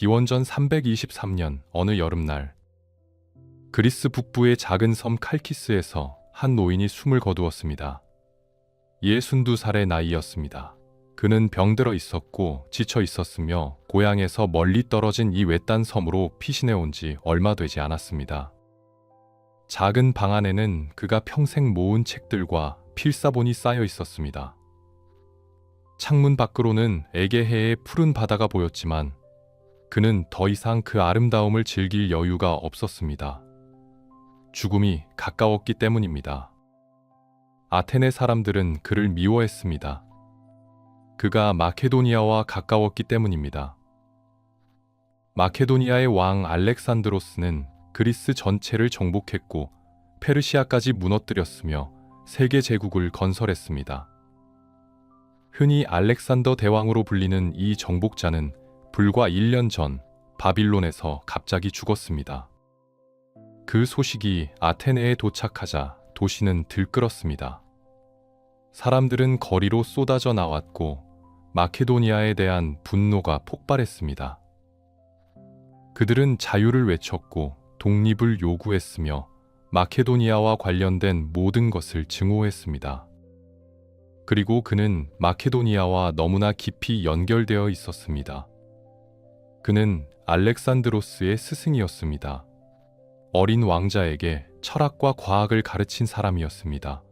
기원전 323년 어느 여름날 그리스 북부의 작은 섬 칼키스에서 한 노인이 숨을 거두었습니다. 62살의 나이였습니다. 그는 병들어 있었고 지쳐 있었으며 고향에서 멀리 떨어진 이 외딴 섬으로 피신해 온 지 얼마 되지 않았습니다. 작은 방 안에는 그가 평생 모은 책들과 필사본이 쌓여 있었습니다. 창문 밖으로는 에게해의 푸른 바다가 보였지만 그는 더 이상 그 아름다움을 즐길 여유가 없었습니다. 죽음이 가까웠기 때문입니다. 아테네 사람들은 그를 미워했습니다. 그가 마케도니아와 가까웠기 때문입니다. 마케도니아의 왕 알렉산드로스는 그리스 전체를 정복했고 페르시아까지 무너뜨렸으며 세계 제국을 건설했습니다. 흔히 알렉산더 대왕으로 불리는 이 정복자는 불과 1년 전 바빌론에서 갑자기 죽었습니다. 그 소식이 아테네에 도착하자 도시는 들끓었습니다. 사람들은 거리로 쏟아져 나왔고 마케도니아에 대한 분노가 폭발했습니다. 그들은 자유를 외쳤고 독립을 요구했으며 마케도니아와 관련된 모든 것을 증오했습니다. 그리고 그는 마케도니아와 너무나 깊이 연결되어 있었습니다. 그는 알렉산드로스의 스승이었습니다. 어린 왕자에게 철학과 과학을 가르친 사람이었습니다.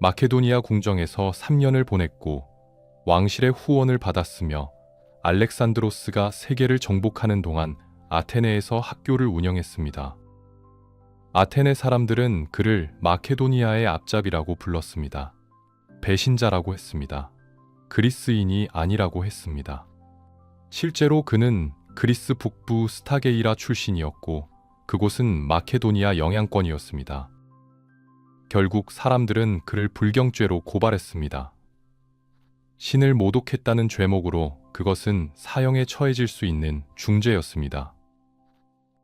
마케도니아 궁정에서 3년을 보냈고 왕실의 후원을 받았으며 알렉산드로스가 세계를 정복하는 동안 아테네에서 학교를 운영했습니다. 아테네 사람들은 그를 마케도니아의 앞잡이라고 불렀습니다. 배신자라고 했습니다. 그리스인이 아니라고 했습니다. 실제로 그는 그리스 북부 스타게이라 출신이었고 그곳은 마케도니아 영향권이었습니다. 결국 사람들은 그를 불경죄로 고발했습니다. 신을 모독했다는 죄목으로 그것은 사형에 처해질 수 있는 중죄였습니다.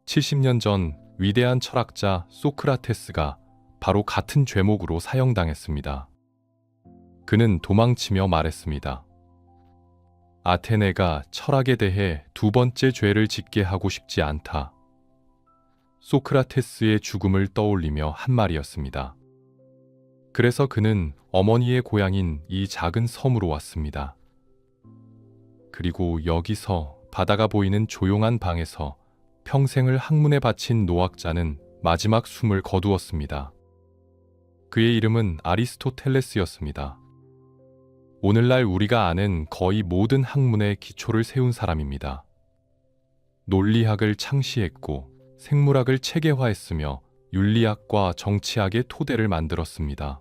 70년 전 위대한 철학자 소크라테스가 바로 같은 죄목으로 사형당했습니다. 그는 도망치며 말했습니다. 아테네가 철학에 대해 두 번째 죄를 짓게 하고 싶지 않다. 소크라테스의 죽음을 떠올리며 한 말이었습니다. 그래서 그는 어머니의 고향인 이 작은 섬으로 왔습니다. 그리고 여기서 바다가 보이는 조용한 방에서 평생을 학문에 바친 노학자는 마지막 숨을 거두었습니다. 그의 이름은 아리스토텔레스였습니다. 오늘날 우리가 아는 거의 모든 학문의 기초를 세운 사람입니다. 논리학을 창시했고 생물학을 체계화했으며 윤리학과 정치학의 토대를 만들었습니다.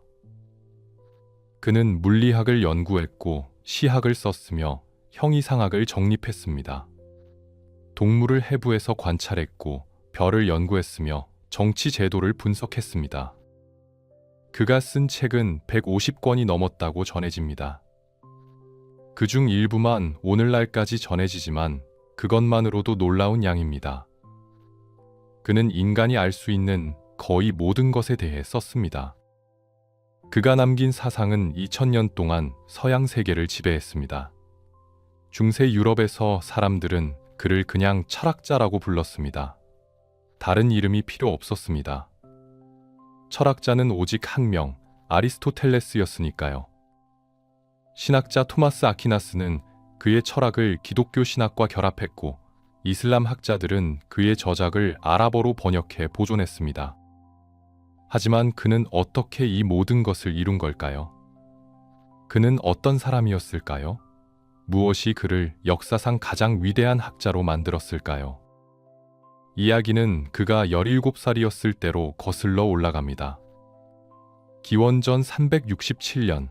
그는 물리학을 연구했고 시학을 썼으며 형이상학을 정립했습니다. 동물을 해부해서 관찰했고 별을 연구했으며 정치 제도를 분석했습니다. 그가 쓴 책은 150권이 넘었다고 전해집니다. 그중 일부만 오늘날까지 전해지지만 그것만으로도 놀라운 양입니다. 그는 인간이 알 수 있는 거의 모든 것에 대해 썼습니다. 그가 남긴 사상은 2000년 동안 서양 세계를 지배했습니다. 중세 유럽에서 사람들은 그를 그냥 철학자라고 불렀습니다. 다른 이름이 필요 없었습니다. 철학자는 오직 한 명, 아리스토텔레스였으니까요. 신학자 토마스 아퀴나스는 그의 철학을 기독교 신학과 결합했고 이슬람 학자들은 그의 저작을 아랍어로 번역해 보존했습니다. 하지만 그는 어떻게 이 모든 것을 이룬 걸까요? 그는 어떤 사람이었을까요? 무엇이 그를 역사상 가장 위대한 학자로 만들었을까요? 이야기는 그가 17살이었을 때로 거슬러 올라갑니다. 기원전 367년,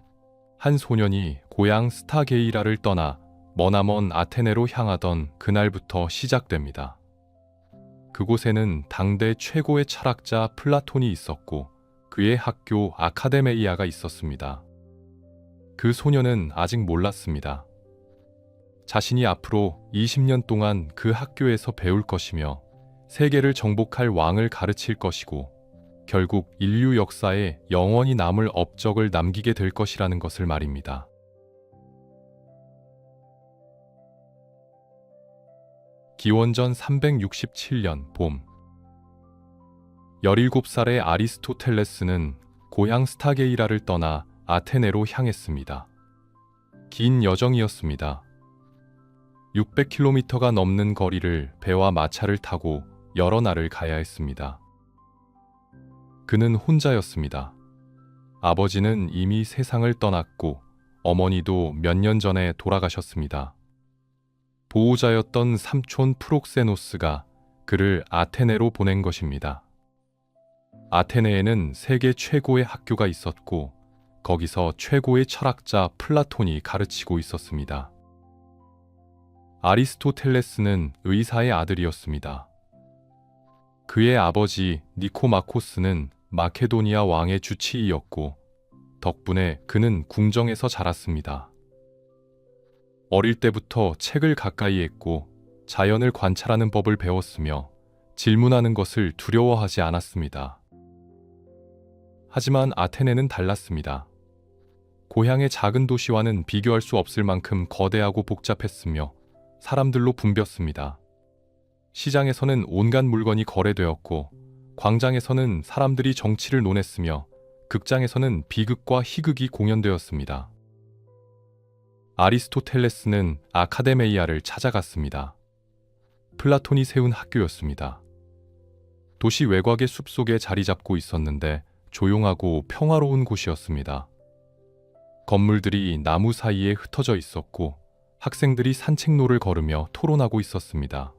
한 소년이 고향 스타게이라를 떠나 머나먼 아테네로 향하던 그날부터 시작됩니다. 그곳에는 당대 최고의 철학자 플라톤이 있었고 그의 학교 아카데메이아가 있었습니다. 그 소년은 아직 몰랐습니다. 자신이 앞으로 20년 동안 그 학교에서 배울 것이며 세계를 정복할 왕을 가르칠 것이고 결국 인류 역사에 영원히 남을 업적을 남기게 될 것이라는 것을 말입니다. 기원전 367년 봄. 17살의 아리스토텔레스는 고향 스타게이라를 떠나 아테네로 향했습니다. 긴 여정이었습니다. 600km가 넘는 거리를 배와 마차를 타고 여러 날을 가야 했습니다. 그는 혼자였습니다. 아버지는 이미 세상을 떠났고 어머니도 몇 년 전에 돌아가셨습니다. 보호자였던 삼촌 프록세노스가 그를 아테네로 보낸 것입니다. 아테네에는 세계 최고의 학교가 있었고 거기서 최고의 철학자 플라톤이 가르치고 있었습니다. 아리스토텔레스는 의사의 아들이었습니다. 그의 아버지 니코마코스는 마케도니아 왕의 주치의였고 덕분에 그는 궁정에서 자랐습니다. 어릴 때부터 책을 가까이 했고 자연을 관찰하는 법을 배웠으며 질문하는 것을 두려워하지 않았습니다. 하지만 아테네는 달랐습니다. 고향의 작은 도시와는 비교할 수 없을 만큼 거대하고 복잡했으며 사람들로 붐볐습니다. 시장에서는 온갖 물건이 거래되었고 광장에서는 사람들이 정치를 논했으며 극장에서는 비극과 희극이 공연되었습니다. 아리스토텔레스는 아카데메이아를 찾아갔습니다. 플라톤이 세운 학교였습니다. 도시 외곽의 숲속에 자리 잡고 있었는데 조용하고 평화로운 곳이었습니다. 건물들이 나무 사이에 흩어져 있었고 학생들이 산책로를 걸으며 토론하고 있었습니다.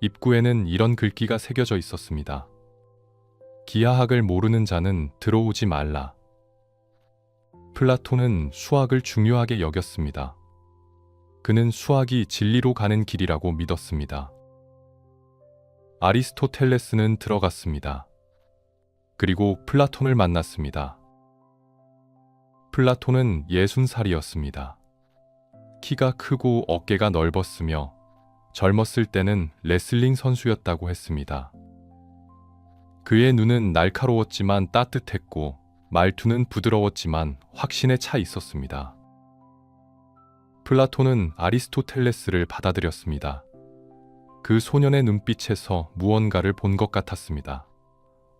입구에는 이런 글귀가 새겨져 있었습니다. 기하학을 모르는 자는 들어오지 말라. 플라톤은 수학을 중요하게 여겼습니다. 그는 수학이 진리로 가는 길이라고 믿었습니다. 아리스토텔레스는 들어갔습니다. 그리고 플라톤을 만났습니다. 플라톤은 60살이었습니다. 키가 크고 어깨가 넓었으며 젊었을 때는 레슬링 선수였다고 했습니다. 그의 눈은 날카로웠지만 따뜻했고 말투는 부드러웠지만 확신에 차 있었습니다. 플라톤은 아리스토텔레스를 받아들였습니다. 그 소년의 눈빛에서 무언가를 본 것 같았습니다.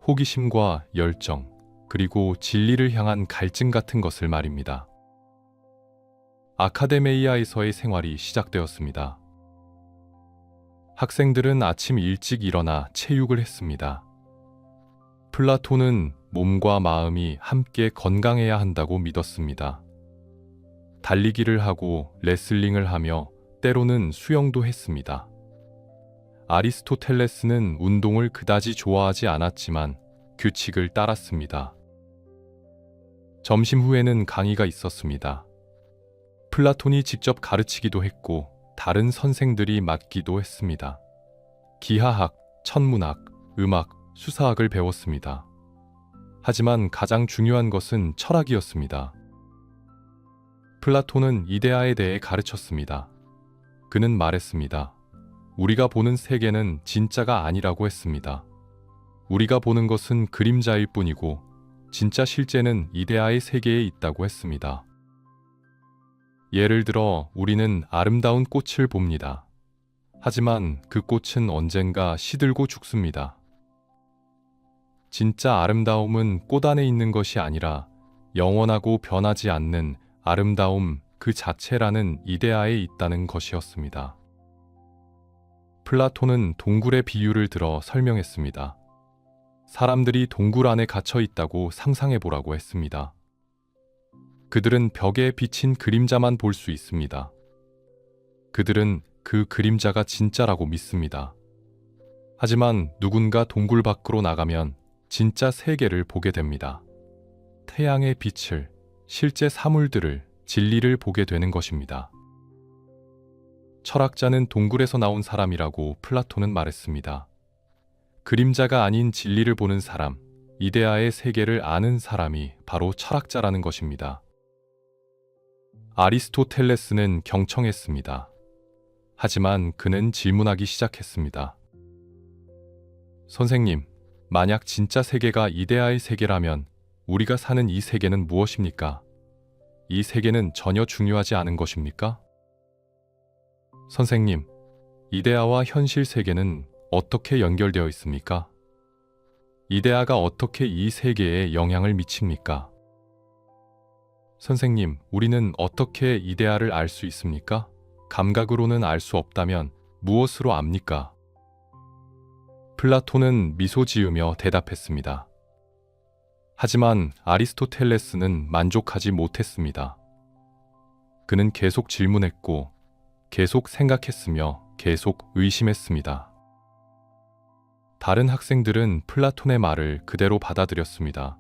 호기심과 열정, 그리고 진리를 향한 갈증 같은 것을 말입니다. 아카데메이아에서의 생활이 시작되었습니다. 학생들은 아침 일찍 일어나 체육을 했습니다. 플라톤은 몸과 마음이 함께 건강해야 한다고 믿었습니다. 달리기를 하고 레슬링을 하며 때로는 수영도 했습니다. 아리스토텔레스는 운동을 그다지 좋아하지 않았지만 규칙을 따랐습니다. 점심 후에는 강의가 있었습니다. 플라톤이 직접 가르치기도 했고 다른 선생들이 맡기도 했습니다. 기하학, 천문학, 음악, 수사학을 배웠습니다. 하지만 가장 중요한 것은 철학이었습니다. 플라톤은 이데아에 대해 가르쳤습니다. 그는 말했습니다. 우리가 보는 세계는 진짜가 아니라고 했습니다. 우리가 보는 것은 그림자일 뿐이고 진짜 실제는 이데아의 세계에 있다고 했습니다. 예를 들어 우리는 아름다운 꽃을 봅니다. 하지만 그 꽃은 언젠가 시들고 죽습니다. 진짜 아름다움은 꽃 안에 있는 것이 아니라 영원하고 변하지 않는 아름다움 그 자체라는 이데아에 있다는 것이었습니다. 플라톤은 동굴의 비유를 들어 설명했습니다. 사람들이 동굴 안에 갇혀 있다고 상상해 보라고 했습니다. 그들은 벽에 비친 그림자만 볼 수 있습니다. 그들은 그 그림자가 진짜라고 믿습니다. 하지만 누군가 동굴 밖으로 나가면 진짜 세계를 보게 됩니다. 태양의 빛을, 실제 사물들을, 진리를 보게 되는 것입니다. 철학자는 동굴에서 나온 사람이라고 플라톤은 말했습니다. 그림자가 아닌 진리를 보는 사람, 이데아의 세계를 아는 사람이 바로 철학자라는 것입니다. 아리스토텔레스는 경청했습니다. 하지만 그는 질문하기 시작했습니다. 선생님, 만약 진짜 세계가 이데아의 세계라면 우리가 사는 이 세계는 무엇입니까? 이 세계는 전혀 중요하지 않은 것입니까? 선생님, 이데아와 현실 세계는 어떻게 연결되어 있습니까? 이데아가 어떻게 이 세계에 영향을 미칩니까? 선생님, 우리는 어떻게 이데아를 알 수 있습니까? 감각으로는 알 수 없다면 무엇으로 압니까? 플라톤은 미소 지으며 대답했습니다. 하지만 아리스토텔레스는 만족하지 못했습니다. 그는 계속 질문했고, 계속 생각했으며 계속 의심했습니다. 다른 학생들은 플라톤의 말을 그대로 받아들였습니다.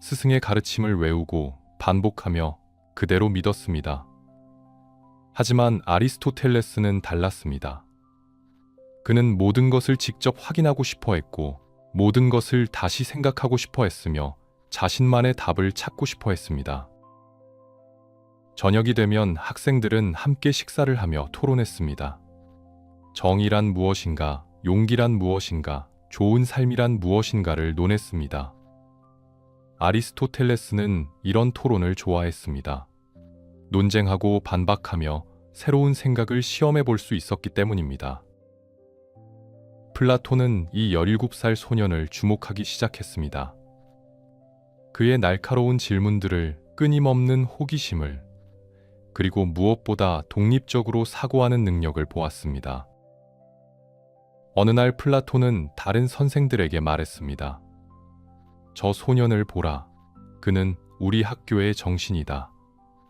스승의 가르침을 외우고 반복하며 그대로 믿었습니다. 하지만 아리스토텔레스는 달랐습니다. 그는 모든 것을 직접 확인하고 싶어 했고, 모든 것을 다시 생각하고 싶어 했으며, 자신만의 답을 찾고 싶어 했습니다. 저녁이 되면 학생들은 함께 식사를 하며 토론했습니다. 정의란 무엇인가, 용기란 무엇인가, 좋은 삶이란 무엇인가를 논했습니다. 아리스토텔레스는 이런 토론을 좋아했습니다. 논쟁하고 반박하며 새로운 생각을 시험해 볼 수 있었기 때문입니다. 플라톤은 이 17살 소년을 주목하기 시작했습니다. 그의 날카로운 질문들을, 끊임없는 호기심을, 그리고 무엇보다 독립적으로 사고하는 능력을 보았습니다. 어느 날 플라톤은 다른 선생들에게 말했습니다. 저 소년을 보라. 그는 우리 학교의 정신이다.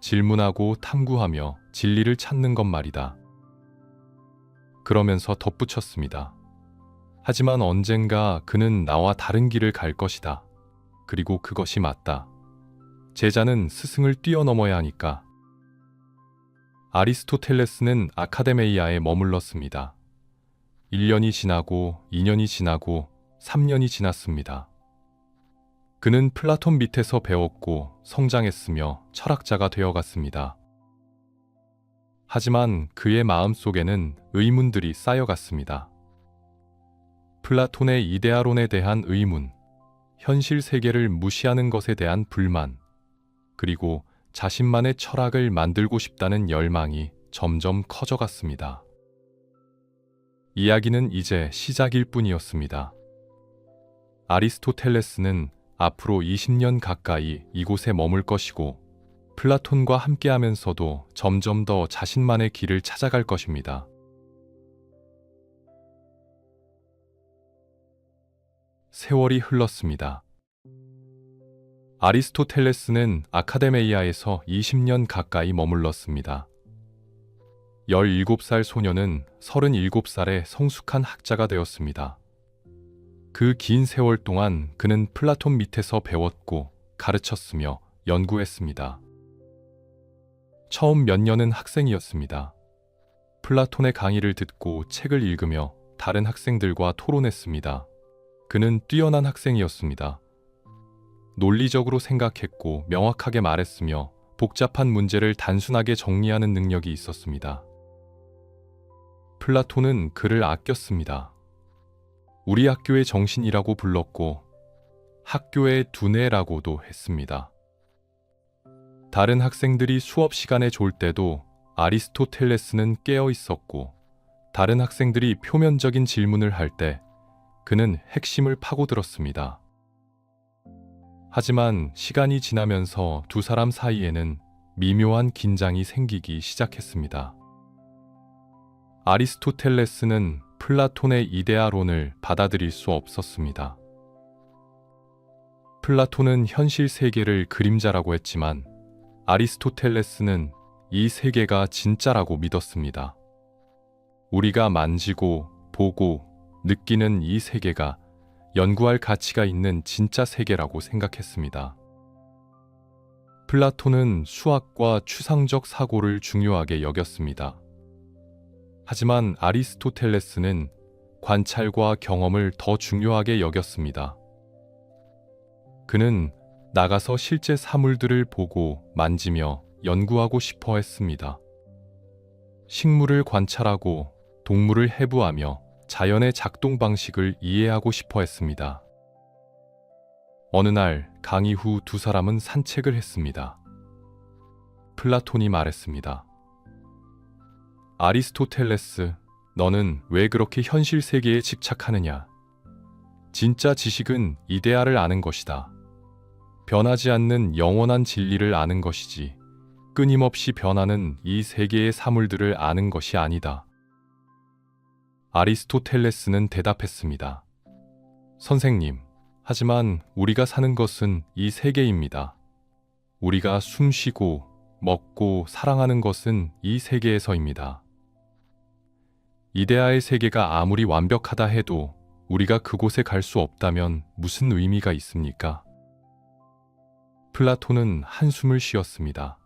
질문하고 탐구하며 진리를 찾는 것 말이다. 그러면서 덧붙였습니다. 하지만 언젠가 그는 나와 다른 길을 갈 것이다. 그리고 그것이 맞다. 제자는 스승을 뛰어넘어야 하니까. 아리스토텔레스는 아카데메이아에 머물렀습니다. 1년이 지나고 2년이 지나고 3년이 지났습니다. 그는 플라톤 밑에서 배웠고 성장했으며 철학자가 되어갔습니다. 하지만 그의 마음속에는 의문들이 쌓여갔습니다. 플라톤의 이데아론에 대한 의문, 현실 세계를 무시하는 것에 대한 불만, 그리고 자신만의 철학을 만들고 싶다는 열망이 점점 커져갔습니다. 이야기는 이제 시작일 뿐이었습니다. 아리스토텔레스는 앞으로 20년 가까이 이곳에 머물 것이고, 플라톤과 함께하면서도 점점 더 자신만의 길을 찾아갈 것입니다. 세월이 흘렀습니다. 아리스토텔레스는 아카데메이아에서 20년 가까이 머물렀습니다. 17살 소녀는 37살의 성숙한 학자가 되었습니다. 그 긴 세월 동안 그는 플라톤 밑에서 배웠고 가르쳤으며 연구했습니다. 처음 몇 년은 학생이었습니다. 플라톤의 강의를 듣고 책을 읽으며 다른 학생들과 토론했습니다. 그는 뛰어난 학생이었습니다. 논리적으로 생각했고 명확하게 말했으며 복잡한 문제를 단순하게 정리하는 능력이 있었습니다. 플라톤은 그를 아꼈습니다. 우리 학교의 정신이라고 불렀고 학교의 두뇌라고도 했습니다. 다른 학생들이 수업 시간에 졸 때도 아리스토텔레스는 깨어 있었고, 다른 학생들이 표면적인 질문을 할 때 그는 핵심을 파고들었습니다. 하지만 시간이 지나면서 두 사람 사이에는 미묘한 긴장이 생기기 시작했습니다. 아리스토텔레스는 플라톤의 이데아론을 받아들일 수 없었습니다. 플라톤은 현실 세계를 그림자라고 했지만 아리스토텔레스는 이 세계가 진짜라고 믿었습니다. 우리가 만지고 보고 느끼는 이 세계가 연구할 가치가 있는 진짜 세계라고 생각했습니다. 플라톤은 수학과 추상적 사고를 중요하게 여겼습니다. 하지만 아리스토텔레스는 관찰과 경험을 더 중요하게 여겼습니다. 그는 나가서 실제 사물들을 보고 만지며 연구하고 싶어 했습니다. 식물을 관찰하고 동물을 해부하며 자연의 작동 방식을 이해하고 싶어 했습니다. 어느 날 강의 후 두 사람은 산책을 했습니다. 플라톤이 말했습니다. 아리스토텔레스, 너는 왜 그렇게 현실 세계에 집착하느냐? 진짜 지식은 이데아를 아는 것이다. 변하지 않는 영원한 진리를 아는 것이지, 끊임없이 변하는 이 세계의 사물들을 아는 것이 아니다. 아리스토텔레스는 대답했습니다. 선생님, 하지만 우리가 사는 것은 이 세계입니다. 우리가 숨쉬고 먹고 사랑하는 것은 이 세계에서입니다. 이데아의 세계가 아무리 완벽하다 해도 우리가 그곳에 갈 수 없다면 무슨 의미가 있습니까? 플라톤은 한숨을 쉬었습니다.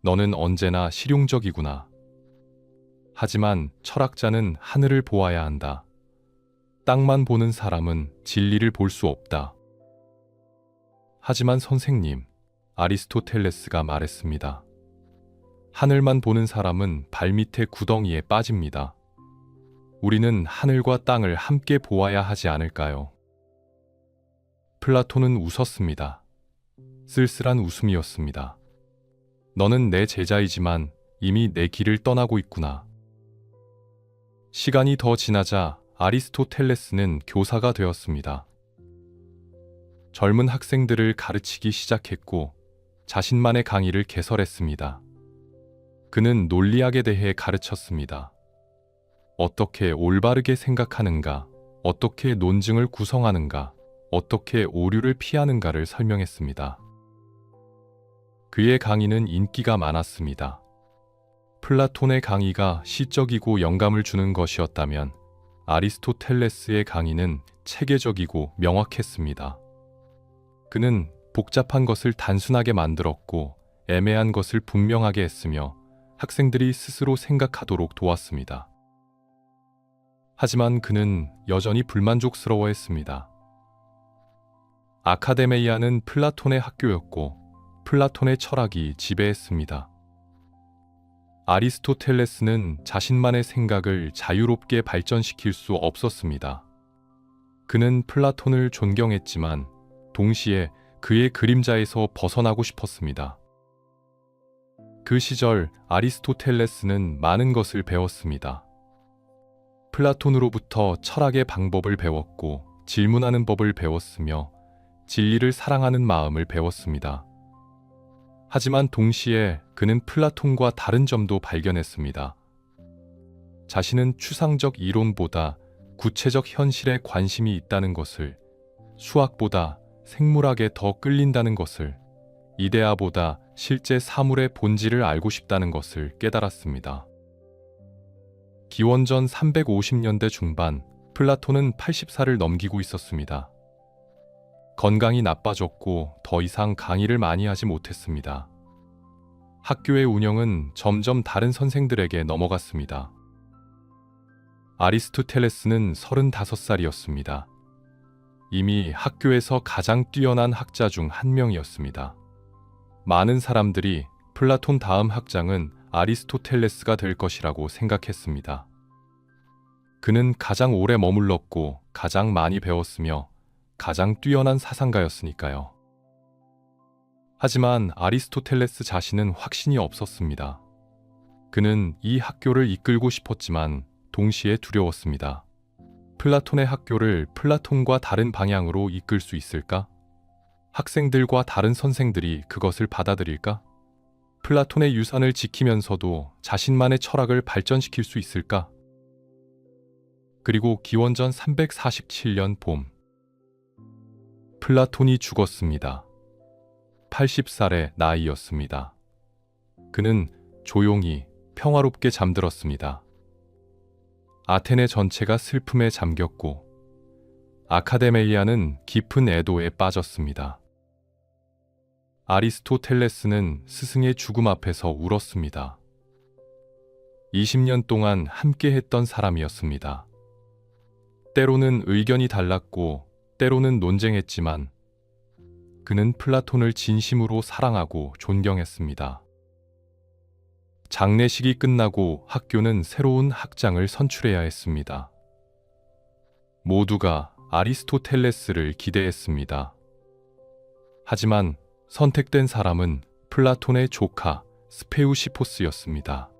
너는 언제나 실용적이구나. 하지만 철학자는 하늘을 보아야 한다. 땅만 보는 사람은 진리를 볼 수 없다. 하지만 선생님, 아리스토텔레스가 말했습니다. 하늘만 보는 사람은 발밑의 구덩이에 빠집니다. 우리는 하늘과 땅을 함께 보아야 하지 않을까요? 플라톤은 웃었습니다. 쓸쓸한 웃음이었습니다. 너는 내 제자이지만 이미 내 길을 떠나고 있구나. 시간이 더 지나자 아리스토텔레스는 교사가 되었습니다. 젊은 학생들을 가르치기 시작했고 자신만의 강의를 개설했습니다. 그는 논리학에 대해 가르쳤습니다. 어떻게 올바르게 생각하는가, 어떻게 논증을 구성하는가, 어떻게 오류를 피하는가를 설명했습니다. 그의 강의는 인기가 많았습니다. 플라톤의 강의가 시적이고 영감을 주는 것이었다면 아리스토텔레스의 강의는 체계적이고 명확했습니다. 그는 복잡한 것을 단순하게 만들었고 애매한 것을 분명하게 했으며 학생들이 스스로 생각하도록 도왔습니다. 하지만 그는 여전히 불만족스러워했습니다. 아카데메이아는 플라톤의 학교였고 플라톤의 철학이 지배했습니다. 아리스토텔레스는 자신만의 생각을 자유롭게 발전시킬 수 없었습니다. 그는 플라톤을 존경했지만 동시에 그의 그림자에서 벗어나고 싶었습니다. 그 시절 아리스토텔레스는 많은 것을 배웠습니다. 플라톤으로부터 철학의 방법을 배웠고 질문하는 법을 배웠으며 진리를 사랑하는 마음을 배웠습니다. 하지만 동시에 그는 플라톤과 다른 점도 발견했습니다. 자신은 추상적 이론보다 구체적 현실에 관심이 있다는 것을, 수학보다 생물학에 더 끌린다는 것을, 이데아보다 실제 사물의 본질을 알고 싶다는 것을 깨달았습니다. 기원전 350년대 중반, 플라톤은 80살을 넘기고 있었습니다. 건강이 나빠졌고 더 이상 강의를 많이 하지 못했습니다. 학교의 운영은 점점 다른 선생들에게 넘어갔습니다. 아리스토텔레스는 35살이었습니다. 이미 학교에서 가장 뛰어난 학자 중 한 명이었습니다. 많은 사람들이 플라톤 다음 학장은 아리스토텔레스가 될 것이라고 생각했습니다. 그는 가장 오래 머물렀고 가장 많이 배웠으며 가장 뛰어난 사상가였으니까요. 하지만 아리스토텔레스 자신은 확신이 없었습니다. 그는 이 학교를 이끌고 싶었지만 동시에 두려웠습니다. 플라톤의 학교를 플라톤과 다른 방향으로 이끌 수 있을까? 학생들과 다른 선생들이 그것을 받아들일까? 플라톤의 유산을 지키면서도 자신만의 철학을 발전시킬 수 있을까? 그리고 기원전 347년 봄, 플라톤이 죽었습니다. 80살의 나이였습니다. 그는 조용히 평화롭게 잠들었습니다. 아테네 전체가 슬픔에 잠겼고 아카데메이아는 깊은 애도에 빠졌습니다. 아리스토텔레스는 스승의 죽음 앞에서 울었습니다. 20년 동안 함께했던 사람이었습니다. 때로는 의견이 달랐고 때로는 논쟁했지만 그는 플라톤을 진심으로 사랑하고 존경했습니다. 장례식이 끝나고 학교는 새로운 학장을 선출해야 했습니다. 모두가 아리스토텔레스를 기대했습니다. 하지만 선택된 사람은 플라톤의 조카 스페우시포스였습니다.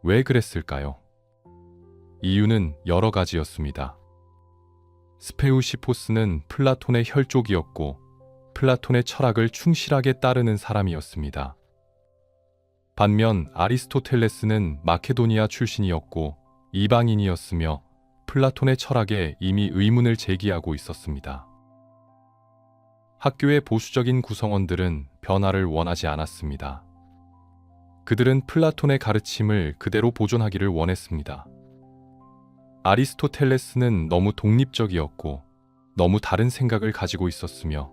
왜 그랬을까요? 이유는 여러 가지였습니다. 스페우시포스는 플라톤의 혈족이었고 플라톤의 철학을 충실하게 따르는 사람이었습니다. 반면 아리스토텔레스는 마케도니아 출신이었고 이방인이었으며 플라톤의 철학에 이미 의문을 제기하고 있었습니다. 학교의 보수적인 구성원들은 변화를 원하지 않았습니다. 그들은 플라톤의 가르침을 그대로 보존하기를 원했습니다. 아리스토텔레스는 너무 독립적이었고 너무 다른 생각을 가지고 있었으며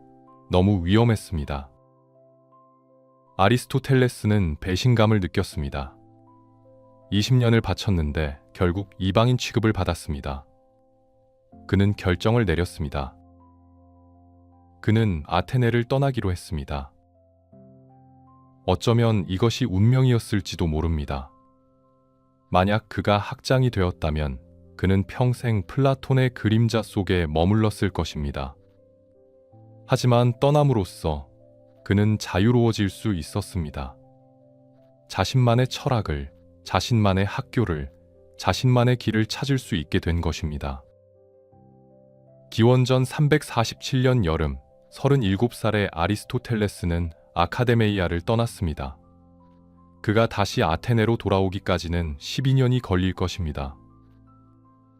너무 위험했습니다. 아리스토텔레스는 배신감을 느꼈습니다. 20년을 바쳤는데 결국 이방인 취급을 받았습니다. 그는 결정을 내렸습니다. 그는 아테네를 떠나기로 했습니다. 어쩌면 이것이 운명이었을지도 모릅니다. 만약 그가 학장이 되었다면 그는 평생 플라톤의 그림자 속에 머물렀을 것입니다. 하지만 떠남으로써 그는 자유로워질 수 있었습니다. 자신만의 철학을, 자신만의 학교를, 자신만의 길을 찾을 수 있게 된 것입니다. 기원전 347년 여름, 37살의 아리스토텔레스는 아카데메이아를 떠났습니다. 그가 다시 아테네로 돌아오기까지는 12년이 걸릴 것입니다.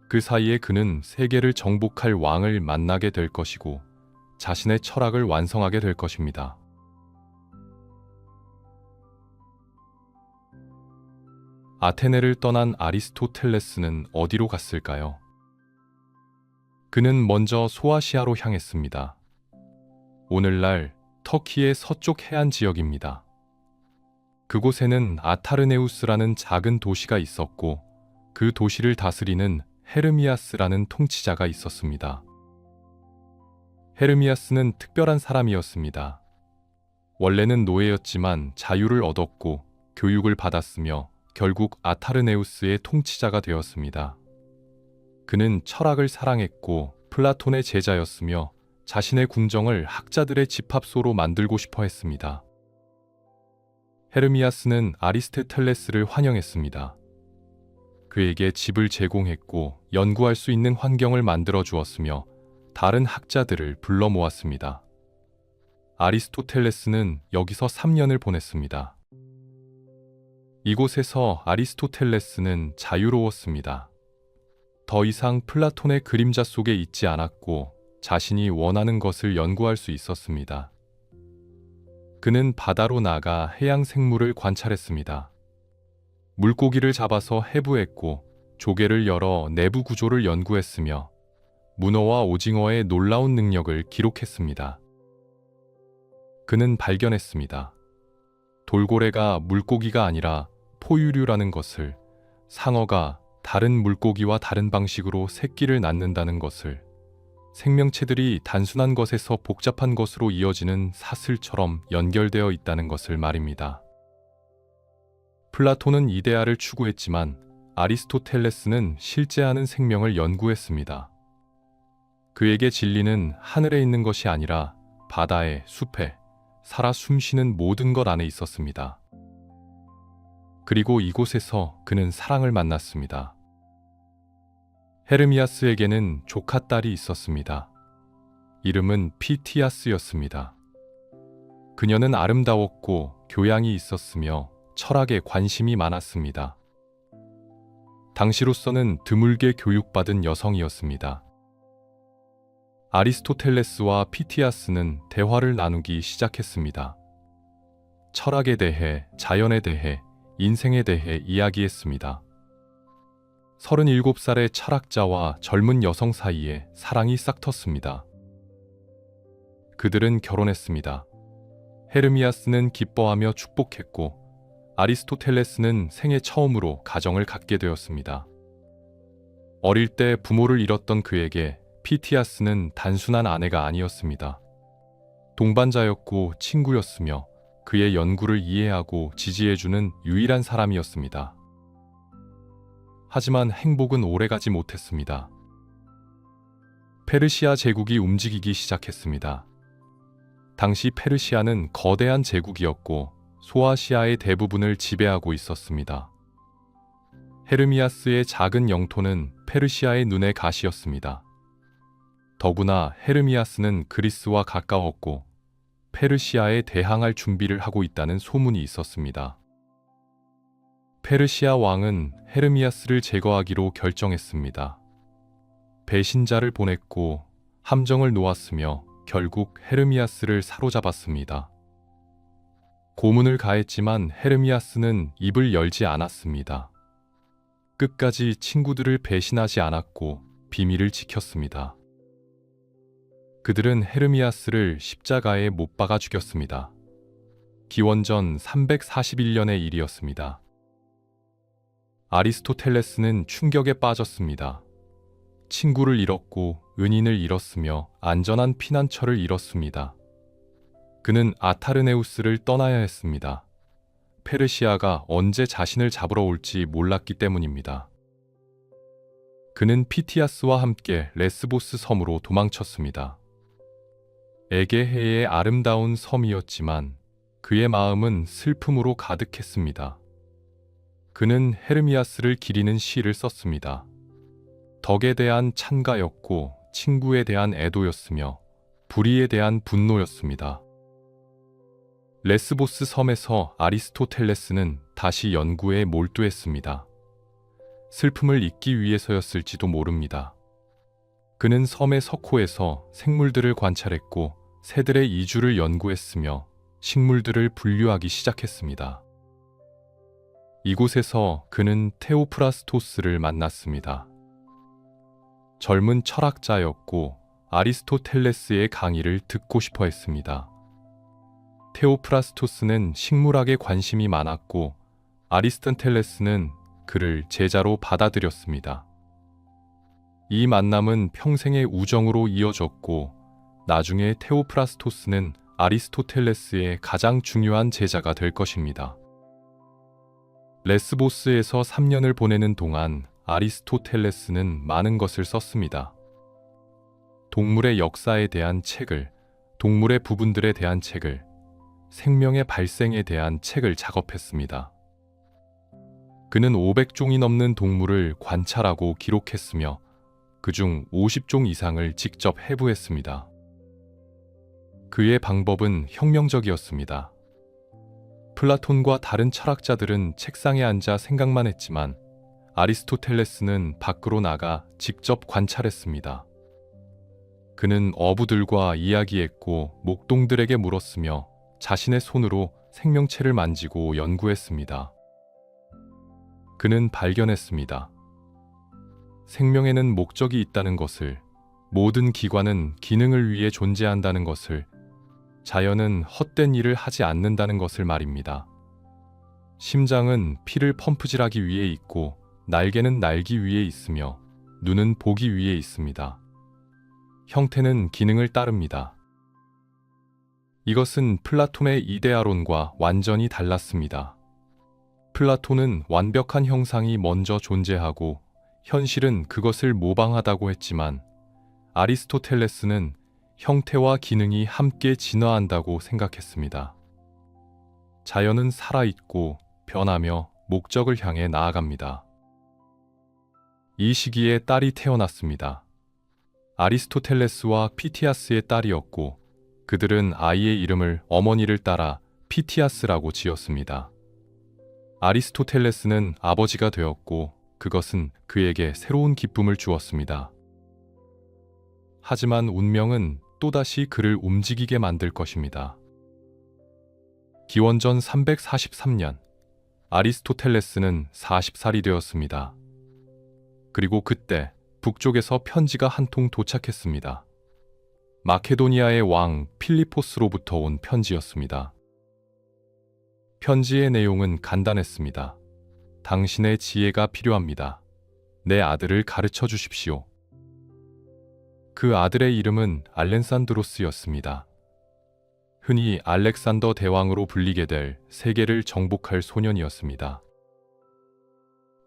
그 사이에 그는 세계를 정복할 왕을 만나게 될 것이고 자신의 철학을 완성하게 될 것입니다. 아테네를 떠난 아리스토텔레스는 어디로 갔을까요? 그는 먼저 소아시아로 향했습니다. 오늘날 터키의 서쪽 해안 지역입니다. 그곳에는 아타르네우스라는 작은 도시가 있었고 그 도시를 다스리는 헤르미아스라는 통치자가 있었습니다. 헤르미아스는 특별한 사람이었습니다. 원래는 노예였지만 자유를 얻었고 교육을 받았으며 결국 아타르네우스의 통치자가 되었습니다. 그는 철학을 사랑했고 플라톤의 제자였으며 자신의 궁정을 학자들의 집합소로 만들고 싶어 했습니다. 헤르미아스는 아리스토텔레스를 환영했습니다. 그에게 집을 제공했고 연구할 수 있는 환경을 만들어 주었으며 다른 학자들을 불러 모았습니다. 아리스토텔레스는 여기서 3년을 보냈습니다. 이곳에서 아리스토텔레스는 자유로웠습니다. 더 이상 플라톤의 그림자 속에 있지 않았고 자신이 원하는 것을 연구할 수 있었습니다. 그는 바다로 나가 해양 생물을 관찰했습니다. 물고기를 잡아서 해부했고 조개를 열어 내부 구조를 연구했으며 문어와 오징어의 놀라운 능력을 기록했습니다. 그는 발견했습니다. 돌고래가 물고기가 아니라 포유류라는 것을, 상어가 다른 물고기와 다른 방식으로 새끼를 낳는다는 것을, 생명체들이 단순한 것에서 복잡한 것으로 이어지는 사슬처럼 연결되어 있다는 것을 말입니다. 플라톤은 이데아를 추구했지만 아리스토텔레스는 실제하는 생명을 연구했습니다. 그에게 진리는 하늘에 있는 것이 아니라 바다에, 숲에, 살아 숨쉬는 모든 것 안에 있었습니다. 그리고 이곳에서 그는 사랑을 만났습니다. 헤르미아스에게는 조카 딸이 있었습니다. 이름은 피티아스였습니다. 그녀는 아름다웠고 교양이 있었으며 철학에 관심이 많았습니다. 당시로서는 드물게 교육받은 여성이었습니다. 아리스토텔레스와 피티아스는 대화를 나누기 시작했습니다. 철학에 대해, 자연에 대해, 인생에 대해 이야기했습니다. 37살의 철학자와 젊은 여성 사이에 사랑이 싹텄습니다. 그들은 결혼했습니다. 헤르미아스는 기뻐하며 축복했고 아리스토텔레스는 생애 처음으로 가정을 갖게 되었습니다. 어릴 때 부모를 잃었던 그에게 피티아스는 단순한 아내가 아니었습니다. 동반자였고 친구였으며 그의 연구를 이해하고 지지해주는 유일한 사람이었습니다. 하지만 행복은 오래가지 못했습니다. 페르시아 제국이 움직이기 시작했습니다. 당시 페르시아는 거대한 제국이었고 소아시아의 대부분을 지배하고 있었습니다. 헤르미아스의 작은 영토는 페르시아의 눈의 가시였습니다. 더구나 헤르미아스는 그리스와 가까웠고 페르시아에 대항할 준비를 하고 있다는 소문이 있었습니다. 페르시아 왕은 헤르미아스를 제거하기로 결정했습니다. 배신자를 보냈고 함정을 놓았으며 결국 헤르미아스를 사로잡았습니다. 고문을 가했지만 헤르미아스는 입을 열지 않았습니다. 끝까지 친구들을 배신하지 않았고 비밀을 지켰습니다. 그들은 헤르미아스를 십자가에 못 박아 죽였습니다. 기원전 341년의 일이었습니다. 아리스토텔레스는 충격에 빠졌습니다. 친구를 잃었고 은인을 잃었으며 안전한 피난처를 잃었습니다. 그는 아타르네우스를 떠나야 했습니다. 페르시아가 언제 자신을 잡으러 올지 몰랐기 때문입니다. 그는 피티아스와 함께 레스보스 섬으로 도망쳤습니다. 에게해의 아름다운 섬이었지만 그의 마음은 슬픔으로 가득했습니다. 그는 헤르미아스를 기리는 시를 썼습니다. 덕에 대한 찬가였고 친구에 대한 애도였으며 불의에 대한 분노였습니다. 레스보스 섬에서 아리스토텔레스는 다시 연구에 몰두했습니다. 슬픔을 잊기 위해서였을지도 모릅니다. 그는 섬의 석호에서 생물들을 관찰했고 새들의 이주를 연구했으며 식물들을 분류하기 시작했습니다. 이곳에서 그는 테오프라스토스를 만났습니다. 젊은 철학자였고 아리스토텔레스의 강의를 듣고 싶어 했습니다. 테오프라스토스는 식물학에 관심이 많았고 아리스토텔레스는 그를 제자로 받아들였습니다. 이 만남은 평생의 우정으로 이어졌고 나중에 테오프라스토스는 아리스토텔레스의 가장 중요한 제자가 될 것입니다. 레스보스에서 3년을 보내는 동안 아리스토텔레스는 많은 것을 썼습니다. 동물의 역사에 대한 책을, 동물의 부분들에 대한 책을, 생명의 발생에 대한 책을 작업했습니다. 그는 500종이 넘는 동물을 관찰하고 기록했으며 그중 50종 이상을 직접 해부했습니다. 그의 방법은 혁명적이었습니다. 플라톤과 다른 철학자들은 책상에 앉아 생각만 했지만 아리스토텔레스는 밖으로 나가 직접 관찰했습니다. 그는 어부들과 이야기했고 목동들에게 물었으며 자신의 손으로 생명체를 만지고 연구했습니다. 그는 발견했습니다. 생명에는 목적이 있다는 것을, 모든 기관은 기능을 위해 존재한다는 것을, 자연은 헛된 일을 하지 않는다는 것을 말입니다. 심장은 피를 펌프질하기 위해 있고 날개는 날기 위해 있으며 눈은 보기 위해 있습니다. 형태는 기능을 따릅니다. 이것은 플라톤의 이데아론과 완전히 달랐습니다. 플라톤은 완벽한 형상이 먼저 존재하고 현실은 그것을 모방하다고 했지만 아리스토텔레스는 형태와 기능이 함께 진화한다고 생각했습니다. 자연은 살아있고 변하며 목적을 향해 나아갑니다. 이 시기에 딸이 태어났습니다. 아리스토텔레스와 피티아스의 딸이었고 그들은 아이의 이름을 어머니를 따라 피티아스라고 지었습니다. 아리스토텔레스는 아버지가 되었고 그것은 그에게 새로운 기쁨을 주었습니다. 하지만 운명은 또다시 그를 움직이게 만들 것입니다. 기원전 343년, 아리스토텔레스는 40살이 되었습니다. 그리고 그때 북쪽에서 편지가 한 통 도착했습니다. 마케도니아의 왕 필리포스로부터 온 편지였습니다. 편지의 내용은 간단했습니다. 당신의 지혜가 필요합니다. 내 아들을 가르쳐 주십시오. 그 아들의 이름은 알렌산드로스였습니다. 흔히 알렉산더 대왕으로 불리게 될 세계를 정복할 소년이었습니다.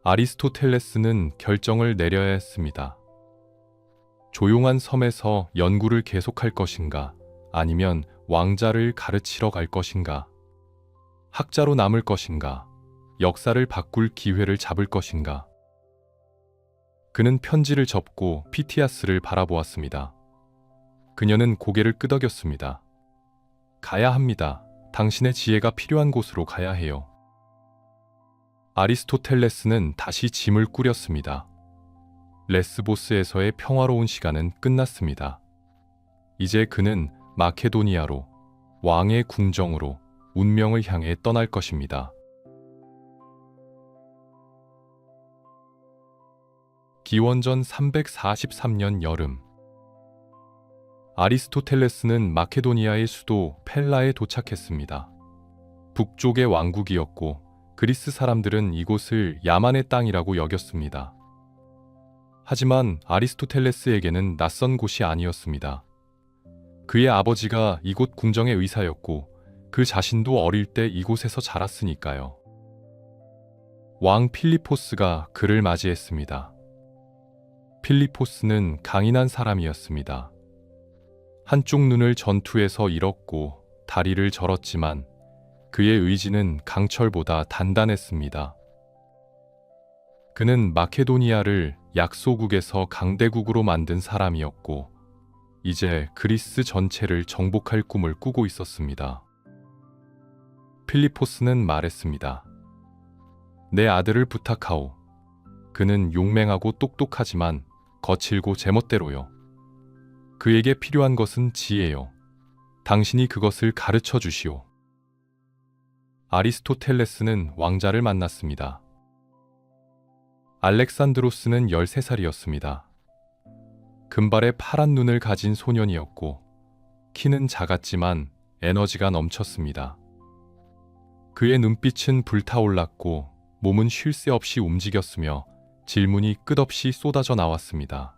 아리스토텔레스는 결정을 내려야 했습니다. 조용한 섬에서 연구를 계속할 것인가, 아니면 왕자를 가르치러 갈 것인가, 학자로 남을 것인가, 역사를 바꿀 기회를 잡을 것인가. 그는 편지를 접고 피티아스를 바라보았습니다. 그녀는 고개를 끄덕였습니다. 가야 합니다. 당신의 지혜가 필요한 곳으로 가야 해요. 아리스토텔레스는 다시 짐을 꾸렸습니다. 레스보스에서의 평화로운 시간은 끝났습니다. 이제 그는 마케도니아로, 왕의 궁정으로 운명을 향해 떠날 것입니다. 기원전 343년 여름, 아리스토텔레스는 마케도니아의 수도 펠라에 도착했습니다. 북쪽의 왕국이었고 그리스 사람들은 이곳을 야만의 땅이라고 여겼습니다. 하지만 아리스토텔레스에게는 낯선 곳이 아니었습니다. 그의 아버지가 이곳 궁정의 의사였고 그 자신도 어릴 때 이곳에서 자랐으니까요. 왕 필리포스가 그를 맞이했습니다. 필리포스는 강인한 사람이었습니다. 한쪽 눈을 전투에서 잃었고 다리를 절었지만 그의 의지는 강철보다 단단했습니다. 그는 마케도니아를 약소국에서 강대국으로 만든 사람이었고 이제 그리스 전체를 정복할 꿈을 꾸고 있었습니다. 필리포스는 말했습니다. 내 아들을 부탁하오. 그는 용맹하고 똑똑하지만 거칠고 제멋대로요. 그에게 필요한 것은 지혜요. 당신이 그것을 가르쳐 주시오. 아리스토텔레스는 왕자를 만났습니다. 알렉산드로스는 13살이었습니다. 금발의 파란 눈을 가진 소년이었고 키는 작았지만 에너지가 넘쳤습니다. 그의 눈빛은 불타올랐고 몸은 쉴 새 없이 움직였으며 질문이 끝없이 쏟아져 나왔습니다.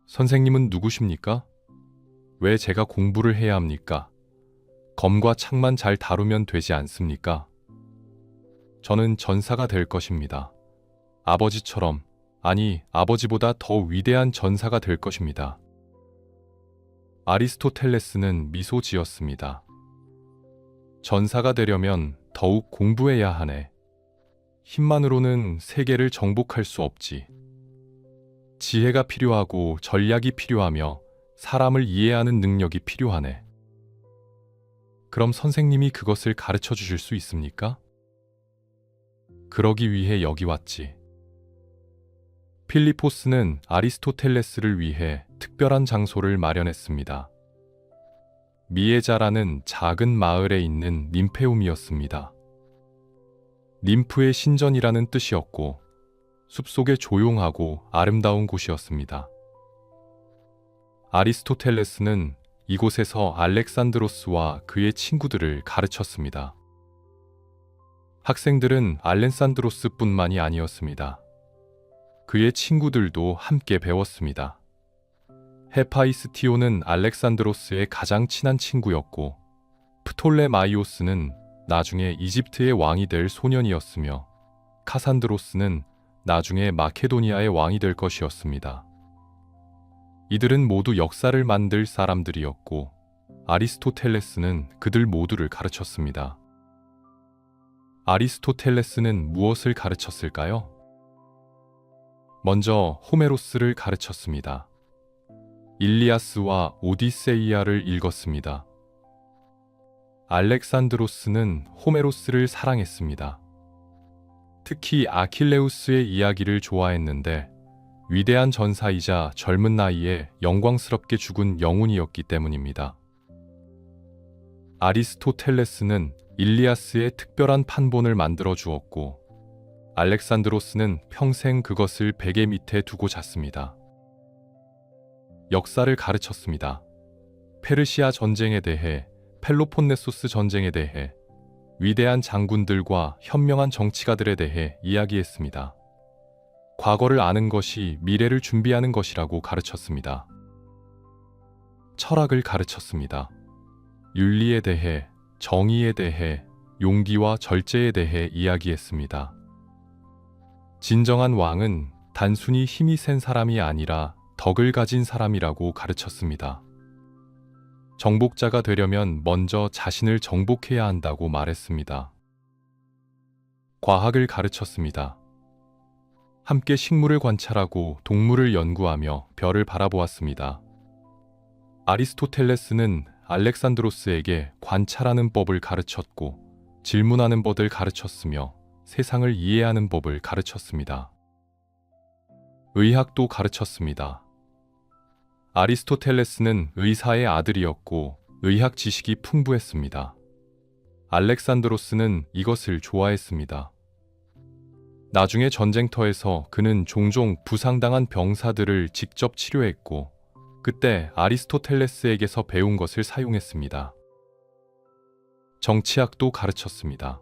선생님은 누구십니까? 왜 제가 공부를 해야 합니까? 검과 창만 잘 다루면 되지 않습니까? 저는 전사가 될 것입니다. 아버지처럼, 아니 아버지보다 더 위대한 전사가 될 것입니다. 아리스토텔레스는 미소 지었습니다. 전사가 되려면 더욱 공부해야 하네. 힘만으로는 세계를 정복할 수 없지. 지혜가 필요하고 전략이 필요하며 사람을 이해하는 능력이 필요하네. 그럼 선생님이 그것을 가르쳐 주실 수 있습니까? 그러기 위해 여기 왔지. 필리포스는 아리스토텔레스를 위해 특별한 장소를 마련했습니다. 미에자라는 작은 마을에 있는 ним페움이었습니다. 림프의 신전이라는 뜻이었고 숲속에 조용하고 아름다운 곳이었습니다. 아리스토텔레스는 이곳에서 알렉산드로스와 그의 친구들을 가르쳤습니다. 학생들은 알렉산드로스뿐만이 아니었습니다. 그의 친구들도 함께 배웠습니다. 헤파이스티오는 알렉산드로스의 가장 친한 친구였고 프톨레마이오스는 나중에 이집트의 왕이 될 소년이었으며 카산드로스는 나중에 마케도니아의 왕이 될 것이었습니다. 이들은 모두 역사를 만들 사람들이었고 아리스토텔레스는 그들 모두를 가르쳤습니다. 아리스토텔레스는 무엇을 가르쳤을까요? 먼저 호메로스를 가르쳤습니다. 일리아스와 오디세이아를 읽었습니다. 알렉산드로스는 호메로스를 사랑했습니다. 특히 아킬레우스의 이야기를 좋아했는데 위대한 전사이자 젊은 나이에 영광스럽게 죽은 영웅이었기 때문입니다. 아리스토텔레스는 일리아스의 특별한 판본을 만들어 주었고 알렉산드로스는 평생 그것을 베개 밑에 두고 잤습니다. 역사를 가르쳤습니다. 페르시아 전쟁에 대해, 펠로폰네소스 전쟁에 대해, 위대한 장군들과 현명한 정치가들에 대해 이야기했습니다. 과거를 아는 것이 미래를 준비하는 것이라고 가르쳤습니다. 철학을 가르쳤습니다. 윤리에 대해, 정의에 대해, 용기와 절제에 대해 이야기했습니다. 진정한 왕은 단순히 힘이 센 사람이 아니라 덕을 가진 사람이라고 가르쳤습니다. 정복자가 되려면 먼저 자신을 정복해야 한다고 말했습니다. 과학을 가르쳤습니다. 함께 식물을 관찰하고 동물을 연구하며 별을 바라보았습니다. 아리스토텔레스는 알렉산드로스에게 관찰하는 법을 가르쳤고 질문하는 법을 가르쳤으며 세상을 이해하는 법을 가르쳤습니다. 의학도 가르쳤습니다. 아리스토텔레스는 의사의 아들이었고 의학 지식이 풍부했습니다. 알렉산드로스는 이것을 좋아했습니다. 나중에 전쟁터에서 그는 종종 부상당한 병사들을 직접 치료했고 그때 아리스토텔레스에게서 배운 것을 사용했습니다. 정치학도 가르쳤습니다.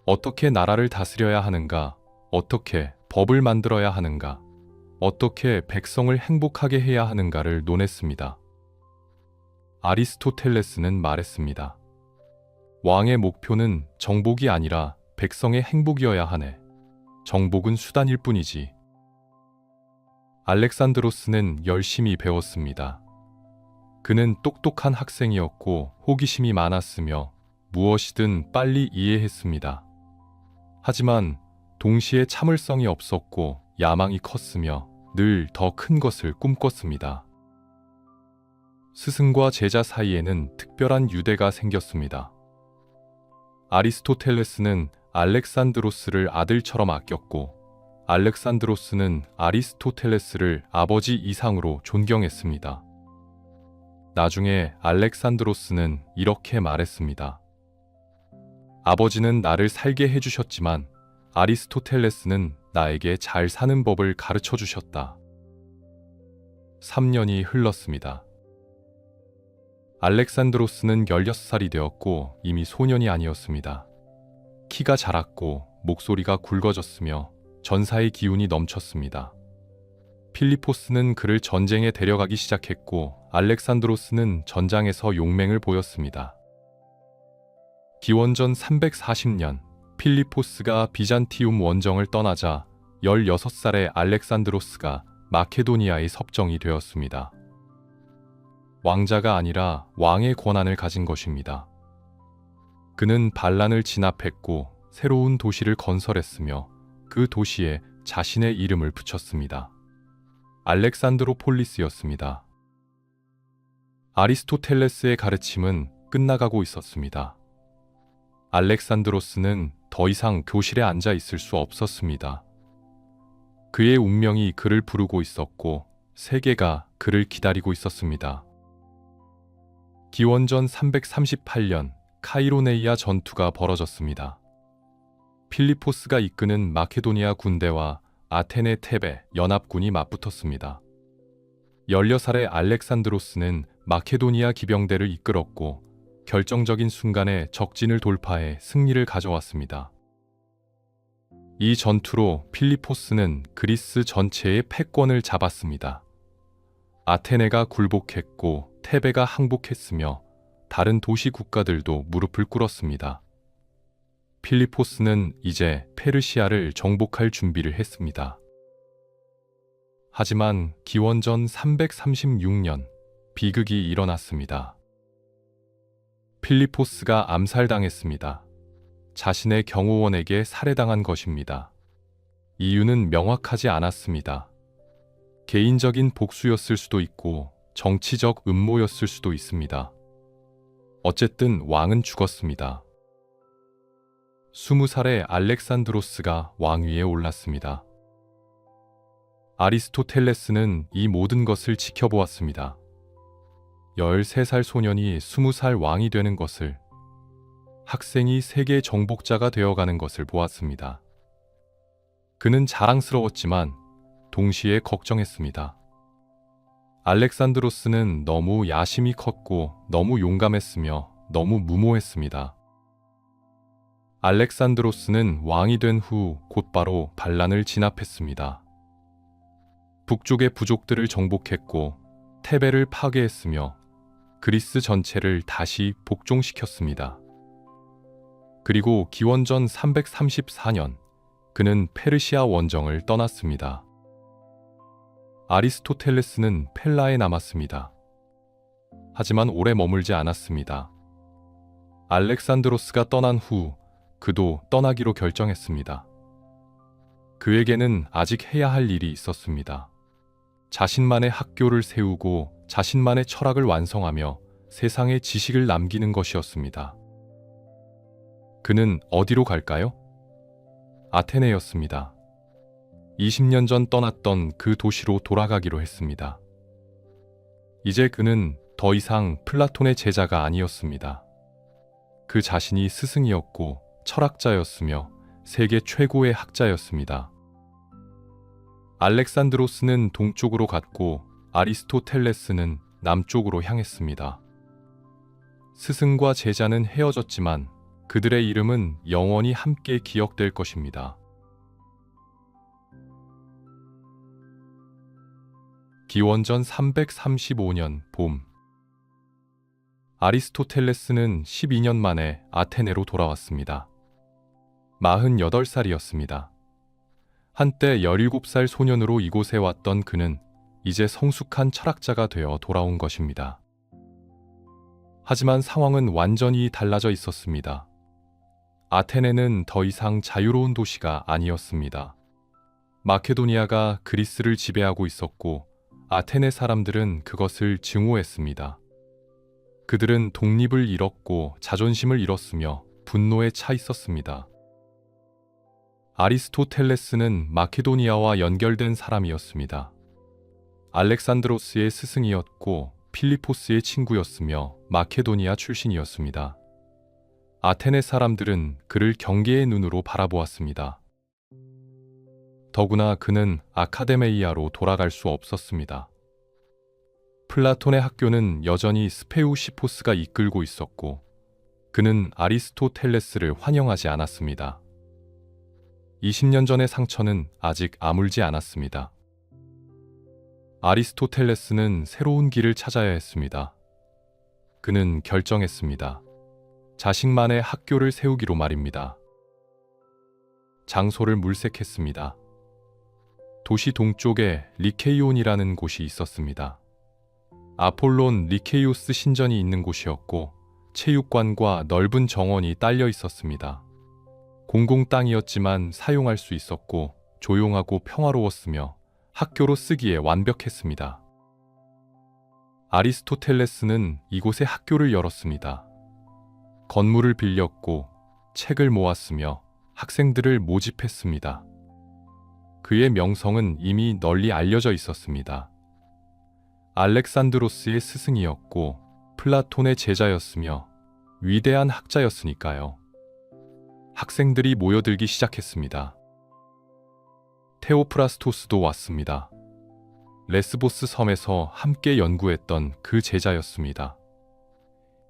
어떻게 나라를 다스려야 하는가, 어떻게 법을 만들어야 하는가, 어떻게 백성을 행복하게 해야 하는가를 논했습니다. 아리스토텔레스는 말했습니다. 왕의 목표는 정복이 아니라 백성의 행복이어야 하네. 정복은 수단일 뿐이지. 알렉산드로스는 열심히 배웠습니다. 그는 똑똑한 학생이었고 호기심이 많았으며 무엇이든 빨리 이해했습니다. 하지만 동시에 참을성이 없었고 야망이 컸으며 늘 더 큰 것을 꿈꿨습니다. 스승과 제자 사이에는 특별한 유대가 생겼습니다. 아리스토텔레스는 알렉산드로스를 아들처럼 아꼈고 알렉산드로스는 아리스토텔레스를 아버지 이상으로 존경했습니다. 나중에 알렉산드로스는 이렇게 말했습니다. 아버지는 나를 살게 해주셨지만 아리스토텔레스는 나에게 잘 사는 법을 가르쳐 주셨다. 3년이 흘렀습니다. 알렉산드로스는 16살이 되었고 이미 소년이 아니었습니다. 키가 자랐고 목소리가 굵어졌으며 전사의 기운이 넘쳤습니다. 필리포스는 그를 전쟁에 데려가기 시작했고 알렉산드로스는 전장에서 용맹을 보였습니다. 기원전 340년 필리포스가 비잔티움 원정을 떠나자 16살의 알렉산드로스가 마케도니아의 섭정이 되었습니다. 왕자가 아니라 왕의 권한을 가진 것입니다. 그는 반란을 진압했고 새로운 도시를 건설했으며 그 도시에 자신의 이름을 붙였습니다. 알렉산드로폴리스였습니다. 아리스토텔레스의 가르침은 끝나가고 있었습니다. 알렉산드로스는 더 이상 교실에 앉아 있을 수 없었습니다. 그의 운명이 그를 부르고 있었고 세계가 그를 기다리고 있었습니다. 기원전 338년 카이로네이아 전투가 벌어졌습니다. 필리포스가 이끄는 마케도니아 군대와 아테네 테베 연합군이 맞붙었습니다. 16살의 알렉산드로스는 마케도니아 기병대를 이끌었고 결정적인 순간에 적진을 돌파해 승리를 가져왔습니다. 이 전투로 필리포스는 그리스 전체의 패권을 잡았습니다. 아테네가 굴복했고 테베가 항복했으며 다른 도시 국가들도 무릎을 꿇었습니다. 필리포스는 이제 페르시아를 정복할 준비를 했습니다. 하지만 기원전 336년 비극이 일어났습니다. 필리포스가 암살당했습니다. 자신의 경호원에게 살해당한 것입니다. 이유는 명확하지 않았습니다. 개인적인 복수였을 수도 있고 정치적 음모였을 수도 있습니다. 어쨌든 왕은 죽었습니다. 20살의 알렉산드로스가 왕위에 올랐습니다. 아리스토텔레스는 이 모든 것을 지켜보았습니다. 13살 소년이 20살 왕이 되는 것을, 학생이 세계 정복자가 되어가는 것을 보았습니다. 그는 자랑스러웠지만 동시에 걱정했습니다. 알렉산드로스는 너무 야심이 컸고 너무 용감했으며 너무 무모했습니다. 알렉산드로스는 왕이 된 후 곧바로 반란을 진압했습니다. 북쪽의 부족들을 정복했고 테베를 파괴했으며 그리스 전체를 다시 복종시켰습니다. 그리고 기원전 334년 그는 페르시아 원정을 떠났습니다. 아리스토텔레스는 펠라에 남았습니다. 하지만 오래 머물지 않았습니다. 알렉산드로스가 떠난 후 그도 떠나기로 결정했습니다. 그에게는 아직 해야 할 일이 있었습니다. 자신만의 학교를 세우고 자신만의 철학을 완성하며 세상에 지식을 남기는 것이었습니다. 그는 어디로 갈까요? 아테네였습니다. 20년 전 떠났던 그 도시로 돌아가기로 했습니다. 이제 그는 더 이상 플라톤의 제자가 아니었습니다. 그 자신이 스승이었고 철학자였으며 세계 최고의 학자였습니다. 알렉산드로스는 동쪽으로 갔고 아리스토텔레스는 남쪽으로 향했습니다. 스승과 제자는 헤어졌지만 그들의 이름은 영원히 함께 기억될 것입니다. 기원전 335년 봄, 아리스토텔레스는 12년 만에 아테네로 돌아왔습니다. 48살이었습니다. 한때 17살 소년으로 이곳에 왔던 그는 이제 성숙한 철학자가 되어 돌아온 것입니다. 하지만 상황은 완전히 달라져 있었습니다. 아테네는 더 이상 자유로운 도시가 아니었습니다. 마케도니아가 그리스를 지배하고 있었고 아테네 사람들은 그것을 증오했습니다. 그들은 독립을 잃었고 자존심을 잃었으며 분노에 차 있었습니다. 아리스토텔레스는 마케도니아와 연결된 사람이었습니다. 알렉산드로스의 스승이었고 필리포스의 친구였으며 마케도니아 출신이었습니다. 아테네 사람들은 그를 경계의 눈으로 바라보았습니다. 더구나 그는 아카데메이아로 돌아갈 수 없었습니다. 플라톤의 학교는 여전히 스페우시포스가 이끌고 있었고 그는 아리스토텔레스를 환영하지 않았습니다. 20년 전의 상처는 아직 아물지 않았습니다. 아리스토텔레스는 새로운 길을 찾아야 했습니다. 그는 결정했습니다. 자신만의 학교를 세우기로 말입니다. 장소를 물색했습니다. 도시 동쪽에 리케이온이라는 곳이 있었습니다. 아폴론 리케이오스 신전이 있는 곳이었고 체육관과 넓은 정원이 딸려 있었습니다. 공공 땅이었지만 사용할 수 있었고 조용하고 평화로웠으며 학교로 쓰기에 완벽했습니다. 아리스토텔레스는 이곳에 학교를 열었습니다. 건물을 빌렸고 책을 모았으며 학생들을 모집했습니다. 그의 명성은 이미 널리 알려져 있었습니다. 알렉산드로스의 스승이었고 플라톤의 제자였으며 위대한 학자였으니까요. 학생들이 모여들기 시작했습니다. 테오프라스토스도 왔습니다. 레스보스 섬에서 함께 연구했던 그 제자였습니다.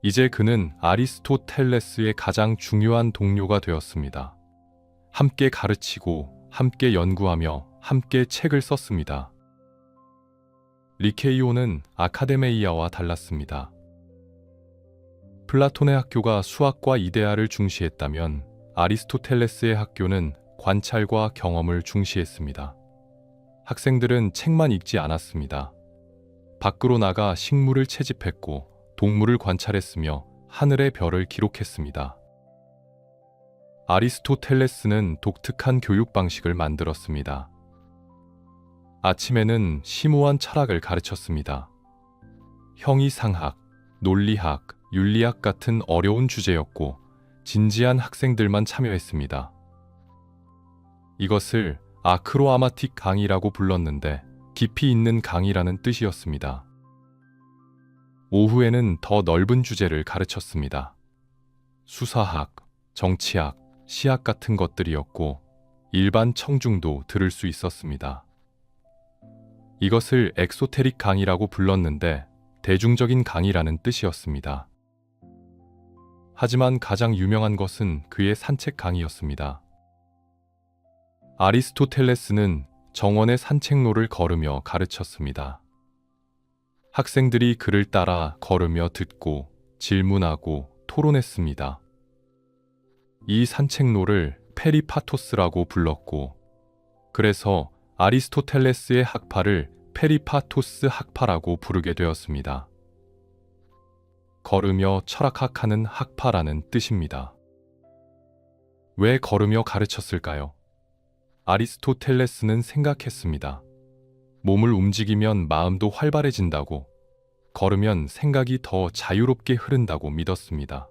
이제 그는 아리스토텔레스의 가장 중요한 동료가 되었습니다. 함께 가르치고 함께 연구하며 함께 책을 썼습니다. 리케이온은 아카데메이아와 달랐습니다. 플라톤의 학교가 수학과 이데아를 중시했다면 아리스토텔레스의 학교는 관찰과 경험을 중시했습니다. 학생들은 책만 읽지 않았습니다. 밖으로 나가 식물을 채집했고 동물을 관찰했으며 하늘의 별을 기록했습니다. 아리스토텔레스는 독특한 교육 방식을 만들었습니다. 아침에는 심오한 철학을 가르쳤습니다. 형이상학, 논리학, 윤리학 같은 어려운 주제였고 진지한 학생들만 참여했습니다. 이것을 아크로아마틱 강의라고 불렀는데 깊이 있는 강의라는 뜻이었습니다. 오후에는 더 넓은 주제를 가르쳤습니다. 수사학, 정치학, 시학 같은 것들이었고 일반 청중도 들을 수 있었습니다. 이것을 엑소테릭 강의라고 불렀는데 대중적인 강의라는 뜻이었습니다. 하지만 가장 유명한 것은 그의 산책 강의였습니다. 아리스토텔레스는 정원의 산책로를 걸으며 가르쳤습니다. 학생들이 그를 따라 걸으며 듣고 질문하고 토론했습니다. 이 산책로를 페리파토스라고 불렀고 그래서 아리스토텔레스의 학파를 페리파토스 학파라고 부르게 되었습니다. 걸으며 철학학하는 학파라는 뜻입니다. 왜 걸으며 가르쳤을까요? 아리스토텔레스는 생각했습니다. 몸을 움직이면 마음도 활발해진다고, 걸으면 생각이 더 자유롭게 흐른다고 믿었습니다.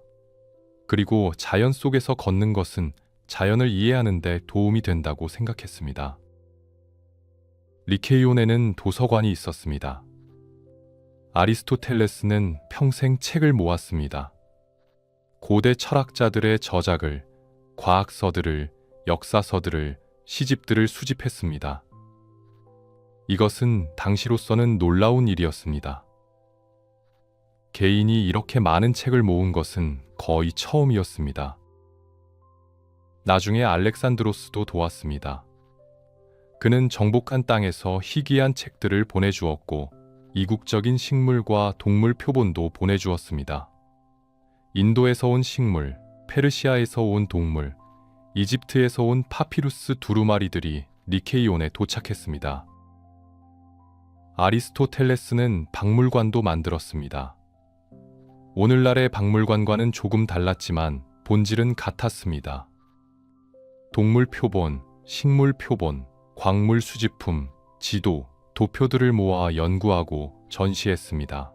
그리고 자연 속에서 걷는 것은 자연을 이해하는 데 도움이 된다고 생각했습니다. 리케이온에는 도서관이 있었습니다. 아리스토텔레스는 평생 책을 모았습니다. 고대 철학자들의 저작을, 과학서들을, 역사서들을, 시집들을 수집했습니다. 이것은 당시로서는 놀라운 일이었습니다. 개인이 이렇게 많은 책을 모은 것은 거의 처음이었습니다. 나중에 알렉산드로스도 도왔습니다. 그는 정복한 땅에서 희귀한 책들을 보내주었고 이국적인 식물과 동물 표본도 보내주었습니다. 인도에서 온 식물, 페르시아에서 온 동물, 이집트에서 온 파피루스 두루마리들이 니케이온에 도착했습니다. 아리스토텔레스는 박물관도 만들었습니다. 오늘날의 박물관과는 조금 달랐지만 본질은 같았습니다. 동물 표본, 식물 표본, 광물 수집품, 지도, 도표들을 모아 연구하고 전시했습니다.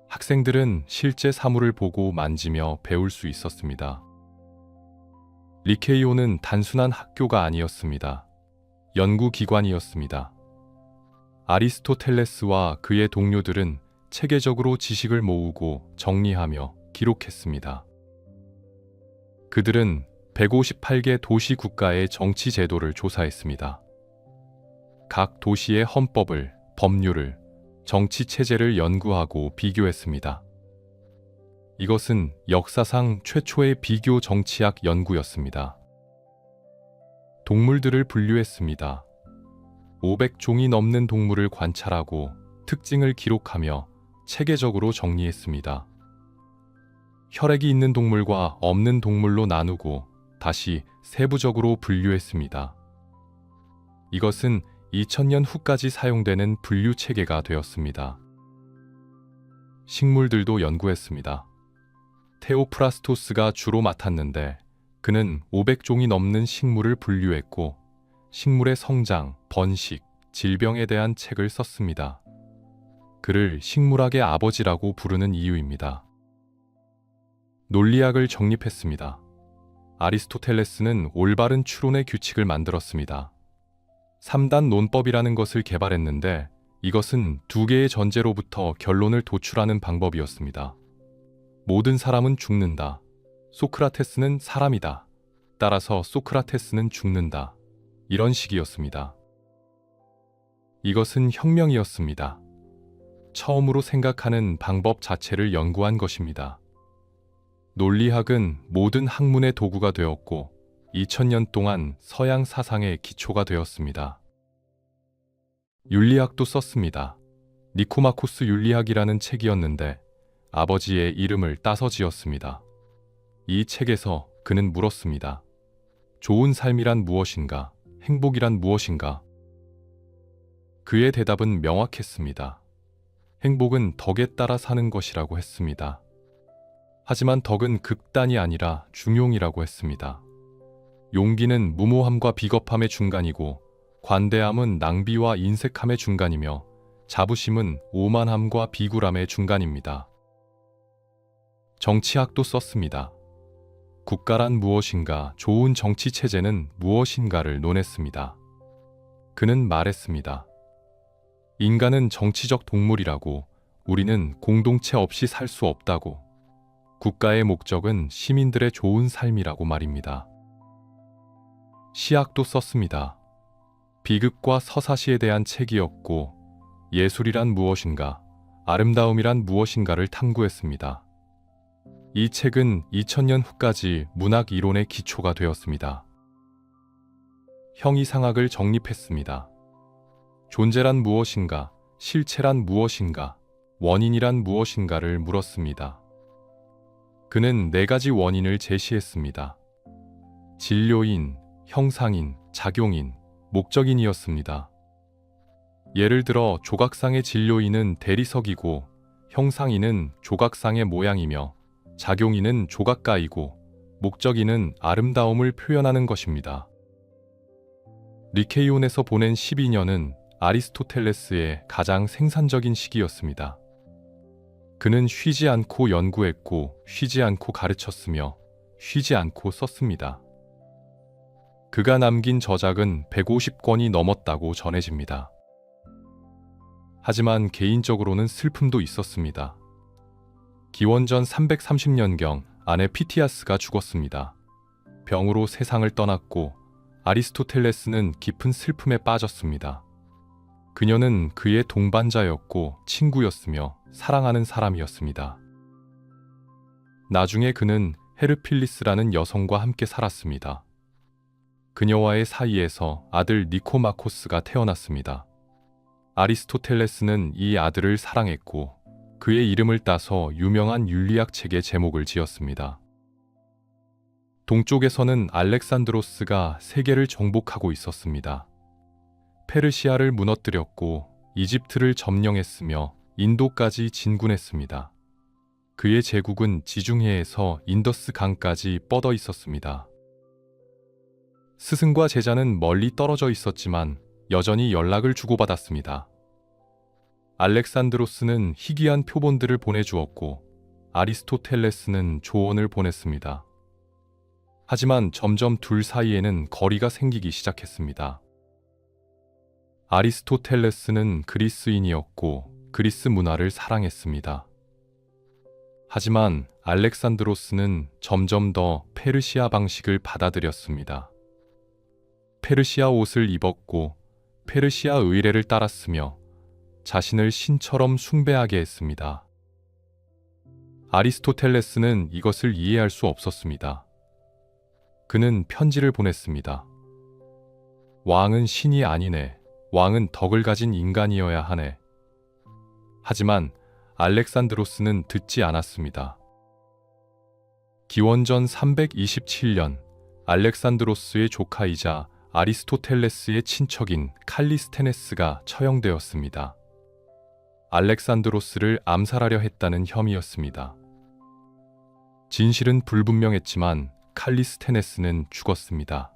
학생들은 실제 사물을 보고 만지며 배울 수 있었습니다. 리케이온은 단순한 학교가 아니었습니다. 연구기관이었습니다. 아리스토텔레스와 그의 동료들은 체계적으로 지식을 모으고 정리하며 기록했습니다. 그들은 158개 도시 국가의 정치 제도를 조사했습니다. 각 도시의 헌법을, 법률을, 정치 체제를 연구하고 비교했습니다. 이것은 역사상 최초의 비교 정치학 연구였습니다. 동물들을 분류했습니다. 500종이 넘는 동물을 관찰하고 특징을 기록하며 체계적으로 정리했습니다. 혈액이 있는 동물과 없는 동물로 나누고 다시 세부적으로 분류했습니다. 이것은 2000년 후까지 사용되는 분류 체계가 되었습니다. 식물들도 연구했습니다. 테오프라스토스가 주로 맡았는데 그는 500종이 넘는 식물을 분류했고 식물의 성장, 번식, 질병에 대한 책을 썼습니다. 그를 식물학의 아버지라고 부르는 이유입니다. 논리학을 정립했습니다. 아리스토텔레스는 올바른 추론의 규칙을 만들었습니다. 3단 논법이라는 것을 개발했는데 이것은 두 개의 전제로부터 결론을 도출하는 방법이었습니다. 모든 사람은 죽는다. 소크라테스는 사람이다. 따라서 소크라테스는 죽는다. 이런 식이었습니다. 이것은 혁명이었습니다. 처음으로 생각하는 방법 자체를 연구한 것입니다. 논리학은 모든 학문의 도구가 되었고 2000년 동안 서양 사상의 기초가 되었습니다. 윤리학도 썼습니다. 니코마코스 윤리학이라는 책이었는데 아버지의 이름을 따서 지었습니다. 이 책에서 그는 물었습니다. 좋은 삶이란 무엇인가? 행복이란 무엇인가? 그의 대답은 명확했습니다. 행복은 덕에 따라 사는 것이라고 했습니다. 하지만 덕은 극단이 아니라 중용이라고 했습니다. 용기는 무모함과 비겁함의 중간이고 관대함은 낭비와 인색함의 중간이며 자부심은 오만함과 비굴함의 중간입니다. 정치학도 썼습니다. 국가란 무엇인가, 좋은 정치 체제는 무엇인가를 논했습니다. 그는 말했습니다. 인간은 정치적 동물이라고, 우리는 공동체 없이 살 수 없다고. 국가의 목적은 시민들의 좋은 삶이라고 말입니다. 시학도 썼습니다. 비극과 서사시에 대한 책이었고 예술이란 무엇인가, 아름다움이란 무엇인가를 탐구했습니다. 이 책은 2000년 후까지 문학 이론의 기초가 되었습니다. 형이상학을 정립했습니다. 존재란 무엇인가, 실체란 무엇인가, 원인이란 무엇인가를 물었습니다. 그는 4가지 원인을 제시했습니다. 진료인, 형상인, 작용인, 목적인이었습니다. 예를 들어 조각상의 진료인은 대리석이고 형상인은 조각상의 모양이며 작용인은 조각가이고 목적인은 아름다움을 표현하는 것입니다. 리케이온에서 보낸 12년은 아리스토텔레스의 가장 생산적인 시기였습니다. 그는 쉬지 않고 연구했고 쉬지 않고 가르쳤으며 쉬지 않고 썼습니다. 그가 남긴 저작은 150권이 넘었다고 전해집니다. 하지만 개인적으로는 슬픔도 있었습니다. 기원전 330년경 아내 피티아스가 죽었습니다. 병으로 세상을 떠났고 아리스토텔레스는 깊은 슬픔에 빠졌습니다. 그녀는 그의 동반자였고 친구였으며 사랑하는 사람이었습니다. 나중에 그는 헤르필리스라는 여성과 함께 살았습니다. 그녀와의 사이에서 아들 니코마코스가 태어났습니다. 아리스토텔레스는 이 아들을 사랑했고 그의 이름을 따서 유명한 윤리학 책의 제목을 지었습니다. 동쪽에서는 알렉산드로스가 세계를 정복하고 있었습니다. 페르시아를 무너뜨렸고 이집트를 점령했으며 인도까지 진군했습니다. 그의 제국은 지중해에서 인더스 강까지 뻗어 있었습니다. 스승과 제자는 멀리 떨어져 있었지만 여전히 연락을 주고받았습니다. 알렉산드로스는 희귀한 표본들을 보내주었고 아리스토텔레스는 조언을 보냈습니다. 하지만 점점 둘 사이에는 거리가 생기기 시작했습니다. 아리스토텔레스는 그리스인이었고 그리스 문화를 사랑했습니다. 하지만 알렉산드로스는 점점 더 페르시아 방식을 받아들였습니다. 페르시아 옷을 입었고 페르시아 의례를 따랐으며 자신을 신처럼 숭배하게 했습니다. 아리스토텔레스는 이것을 이해할 수 없었습니다. 그는 편지를 보냈습니다. 왕은 신이 아니네. 왕은 덕을 가진 인간이어야 하네. 하지만 알렉산드로스는 듣지 않았습니다. 기원전 327년 알렉산드로스의 조카이자 아리스토텔레스의 친척인 칼리스테네스가 처형되었습니다. 알렉산드로스를 암살하려 했다는 혐의였습니다. 진실은 불분명했지만 칼리스테네스는 죽었습니다.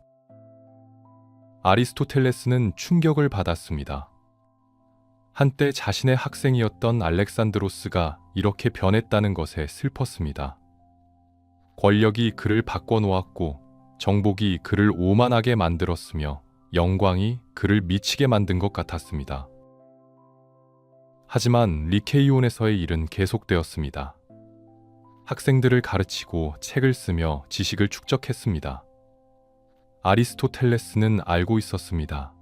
아리스토텔레스는 충격을 받았습니다. 한때 자신의 학생이었던 알렉산드로스가 이렇게 변했다는 것에 슬펐습니다. 권력이 그를 바꿔놓았고 정복이 그를 오만하게 만들었으며 영광이 그를 미치게 만든 것 같았습니다. 하지만 리케이온에서의 일은 계속되었습니다. 학생들을 가르치고 책을 쓰며 지식을 축적했습니다. 아리스토텔레스는 알고 있었습니다.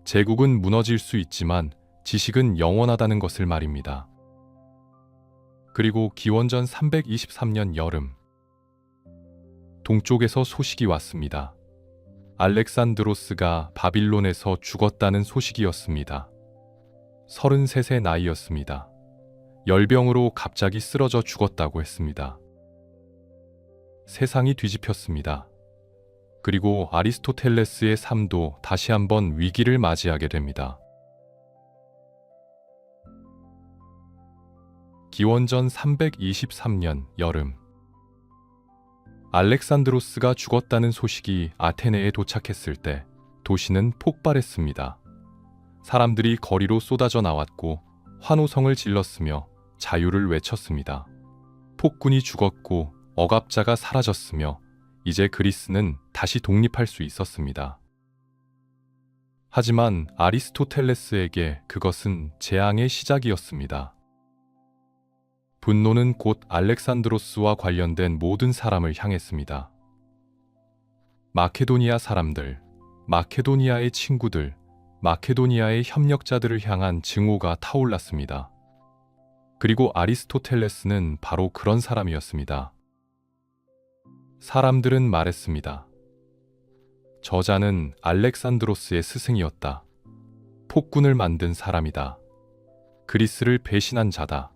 제국은 무너질 수 있지만 지식은 영원하다는 것을 말입니다. 그리고 기원전 323년 여름, 동쪽에서 소식이 왔습니다. 알렉산드로스가 바빌론에서 죽었다는 소식이었습니다. 33세 나이였습니다. 열병으로 갑자기 쓰러져 죽었다고 했습니다. 세상이 뒤집혔습니다. 그리고 아리스토텔레스의 삶도 다시 한번 위기를 맞이하게 됩니다. 기원전 323년 여름, 알렉산드로스가 죽었다는 소식이 아테네에 도착했을 때 도시는 폭발했습니다. 사람들이 거리로 쏟아져 나왔고 환호성을 질렀으며 자유를 외쳤습니다. 폭군이 죽었고 억압자가 사라졌으며 이제 그리스는 다시 독립할 수 있었습니다. 하지만 아리스토텔레스에게 그것은 재앙의 시작이었습니다. 분노는 곧 알렉산드로스와 관련된 모든 사람을 향했습니다. 마케도니아 사람들, 마케도니아의 친구들, 마케도니아의 협력자들을 향한 증오가 타올랐습니다. 그리고 아리스토텔레스는 바로 그런 사람이었습니다. 사람들은 말했습니다. 저자는 알렉산드로스의 스승이었다. 폭군을 만든 사람이다. 그리스를 배신한 자다.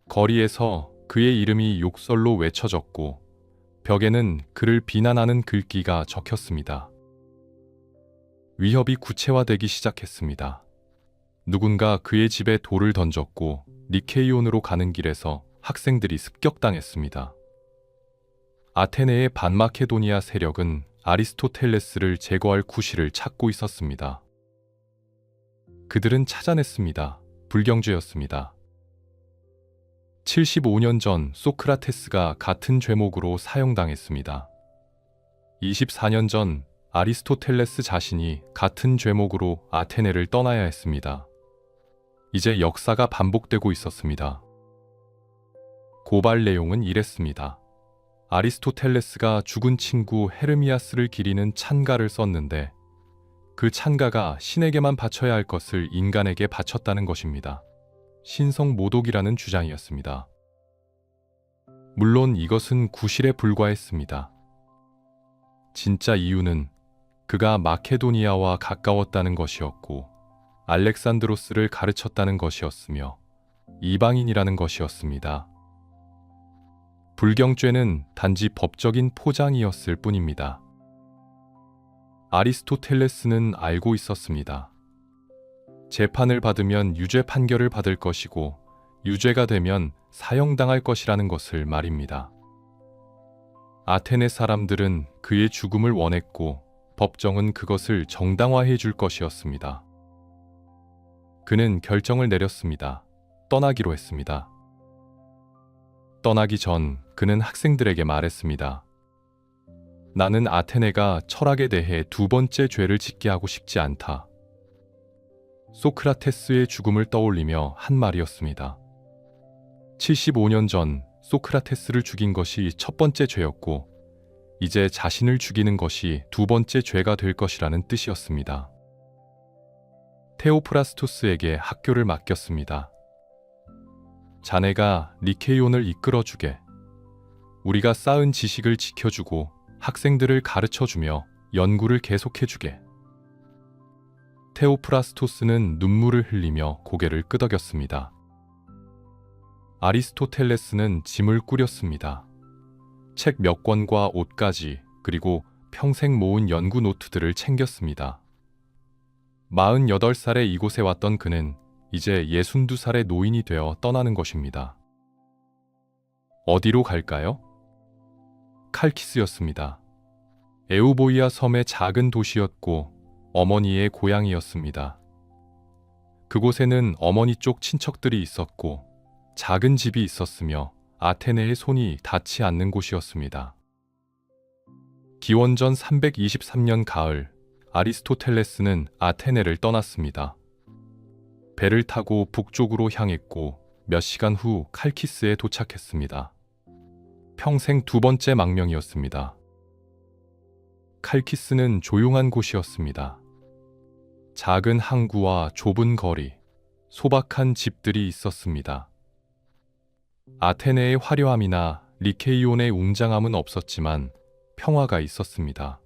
거리에서 그의 이름이 욕설로 외쳐졌고 벽에는 그를 비난하는 글귀가 적혔습니다. 위협이 구체화되기 시작했습니다. 누군가 그의 집에 돌을 던졌고 니케이온으로 가는 길에서 학생들이 습격당했습니다. 아테네의 반마케도니아 세력은 아리스토텔레스를 제거할 구실을 찾고 있었습니다. 그들은 찾아냈습니다. 불경죄였습니다. 75년 전 소크라테스가 같은 죄목으로 사형당했습니다. 24년 전 아리스토텔레스 자신이 같은 죄목으로 아테네를 떠나야 했습니다. 이제 역사가 반복되고 있었습니다. 고발 내용은 이랬습니다. 아리스토텔레스가 죽은 친구 헤르미아스를 기리는 찬가를 썼는데 그 찬가가 신에게만 바쳐야 할 것을 인간에게 바쳤다는 것입니다. 신성모독이라는 주장이었습니다. 물론 이것은 구실에 불과했습니다. 진짜 이유는 그가 마케도니아와 가까웠다는 것이었고 알렉산드로스를 가르쳤다는 것이었으며 이방인이라는 것이었습니다. 불경죄는 단지 법적인 포장이었을 뿐입니다. 아리스토텔레스는 알고 있었습니다. 재판을 받으면 유죄 판결을 받을 것이고 유죄가 되면 사형당할 것이라는 것을 말입니다. 아테네 사람들은 그의 죽음을 원했고 법정은 그것을 정당화해 줄 것이었습니다. 그는 결정을 내렸습니다. 떠나기로 했습니다. 떠나기 전 그는 학생들에게 말했습니다. 나는 아테네가 철학에 대해 두 번째 죄를 짓게 하고 싶지 않다. 소크라테스의 죽음을 떠올리며 한 말이었습니다. 75년 전 소크라테스를 죽인 것이 첫 번째 죄였고 이제 자신을 죽이는 것이 두 번째 죄가 될 것이라는 뜻이었습니다. 테오프라스토스에게 학교를 맡겼습니다. 자네가 니케이온을 이끌어주게. 우리가 쌓은 지식을 지켜주고 학생들을 가르쳐주며 연구를 계속해주게. 테오프라스토스는 눈물을 흘리며 고개를 끄덕였습니다. 아리스토텔레스는 짐을 꾸렸습니다. 책 몇 권과 옷까지 그리고 평생 모은 연구 노트들을 챙겼습니다. 48살에 이곳에 왔던 그는 이제 62살의 노인이 되어 떠나는 것입니다. 어디로 갈까요? 칼키스였습니다. 에우보이아 섬의 작은 도시였고 어머니의 고향이었습니다. 그곳에는 어머니 쪽 친척들이 있었고 작은 집이 있었으며 아테네의 손이 닿지 않는 곳이었습니다. 기원전 323년 가을 아리스토텔레스는 아테네를 떠났습니다. 배를 타고 북쪽으로 향했고 몇 시간 후 칼키스에 도착했습니다. 평생 두 번째 망명이었습니다. 칼키스는 조용한 곳이었습니다. 작은 항구와 좁은 거리, 소박한 집들이 있었습니다. 아테네의 화려함이나 리케이온의 웅장함은 없었지만 평화가 있었습니다.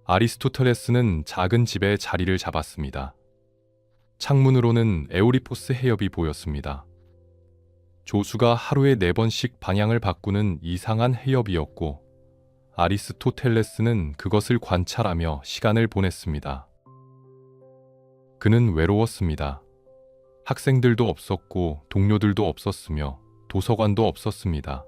아리스토텔레스는 작은 집에 자리를 잡았습니다. 창문으로는 에우리포스 해협이 보였습니다. 조수가 하루에 4번씩 방향을 바꾸는 이상한 해협이었고 아리스토텔레스는 그것을 관찰하며 시간을 보냈습니다. 그는 외로웠습니다. 학생들도 없었고 동료들도 없었으며 도서관도 없었습니다.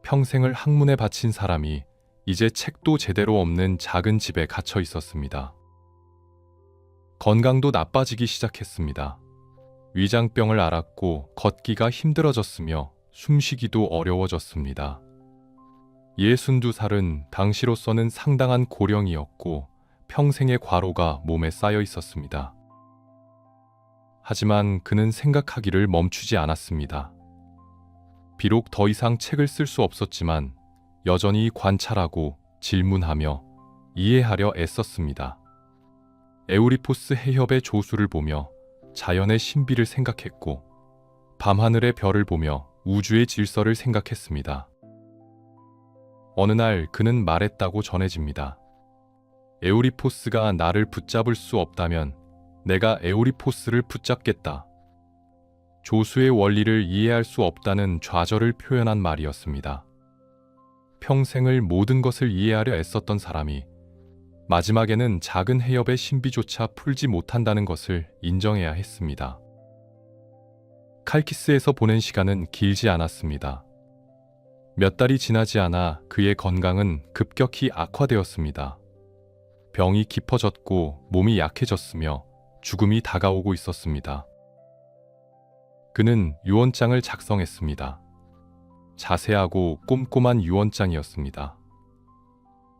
평생을 학문에 바친 사람이 이제 책도 제대로 없는 작은 집에 갇혀 있었습니다. 건강도 나빠지기 시작했습니다. 위장병을 앓았고 걷기가 힘들어졌으며 숨쉬기도 어려워졌습니다. 62살은 당시로서는 상당한 고령이었고 평생의 과로가 몸에 쌓여 있었습니다. 하지만 그는 생각하기를 멈추지 않았습니다. 비록 더 이상 책을 쓸 수 없었지만 여전히 관찰하고 질문하며 이해하려 애썼습니다. 에우리포스 해협의 조수를 보며 자연의 신비를 생각했고 밤하늘의 별을 보며 우주의 질서를 생각했습니다. 어느 날 그는 말했다고 전해집니다. 에우리포스가 나를 붙잡을 수 없다면 내가 에우리포스를 붙잡겠다. 조수의 원리를 이해할 수 없다는 좌절을 표현한 말이었습니다. 평생을 모든 것을 이해하려 애썼던 사람이 마지막에는 작은 해협의 신비조차 풀지 못한다는 것을 인정해야 했습니다. 칼키스에서 보낸 시간은 길지 않았습니다. 몇 달이 지나지 않아 그의 건강은 급격히 악화되었습니다. 병이 깊어졌고 몸이 약해졌으며 죽음이 다가오고 있었습니다. 그는 유언장을 작성했습니다. 자세하고 꼼꼼한 유언장이었습니다.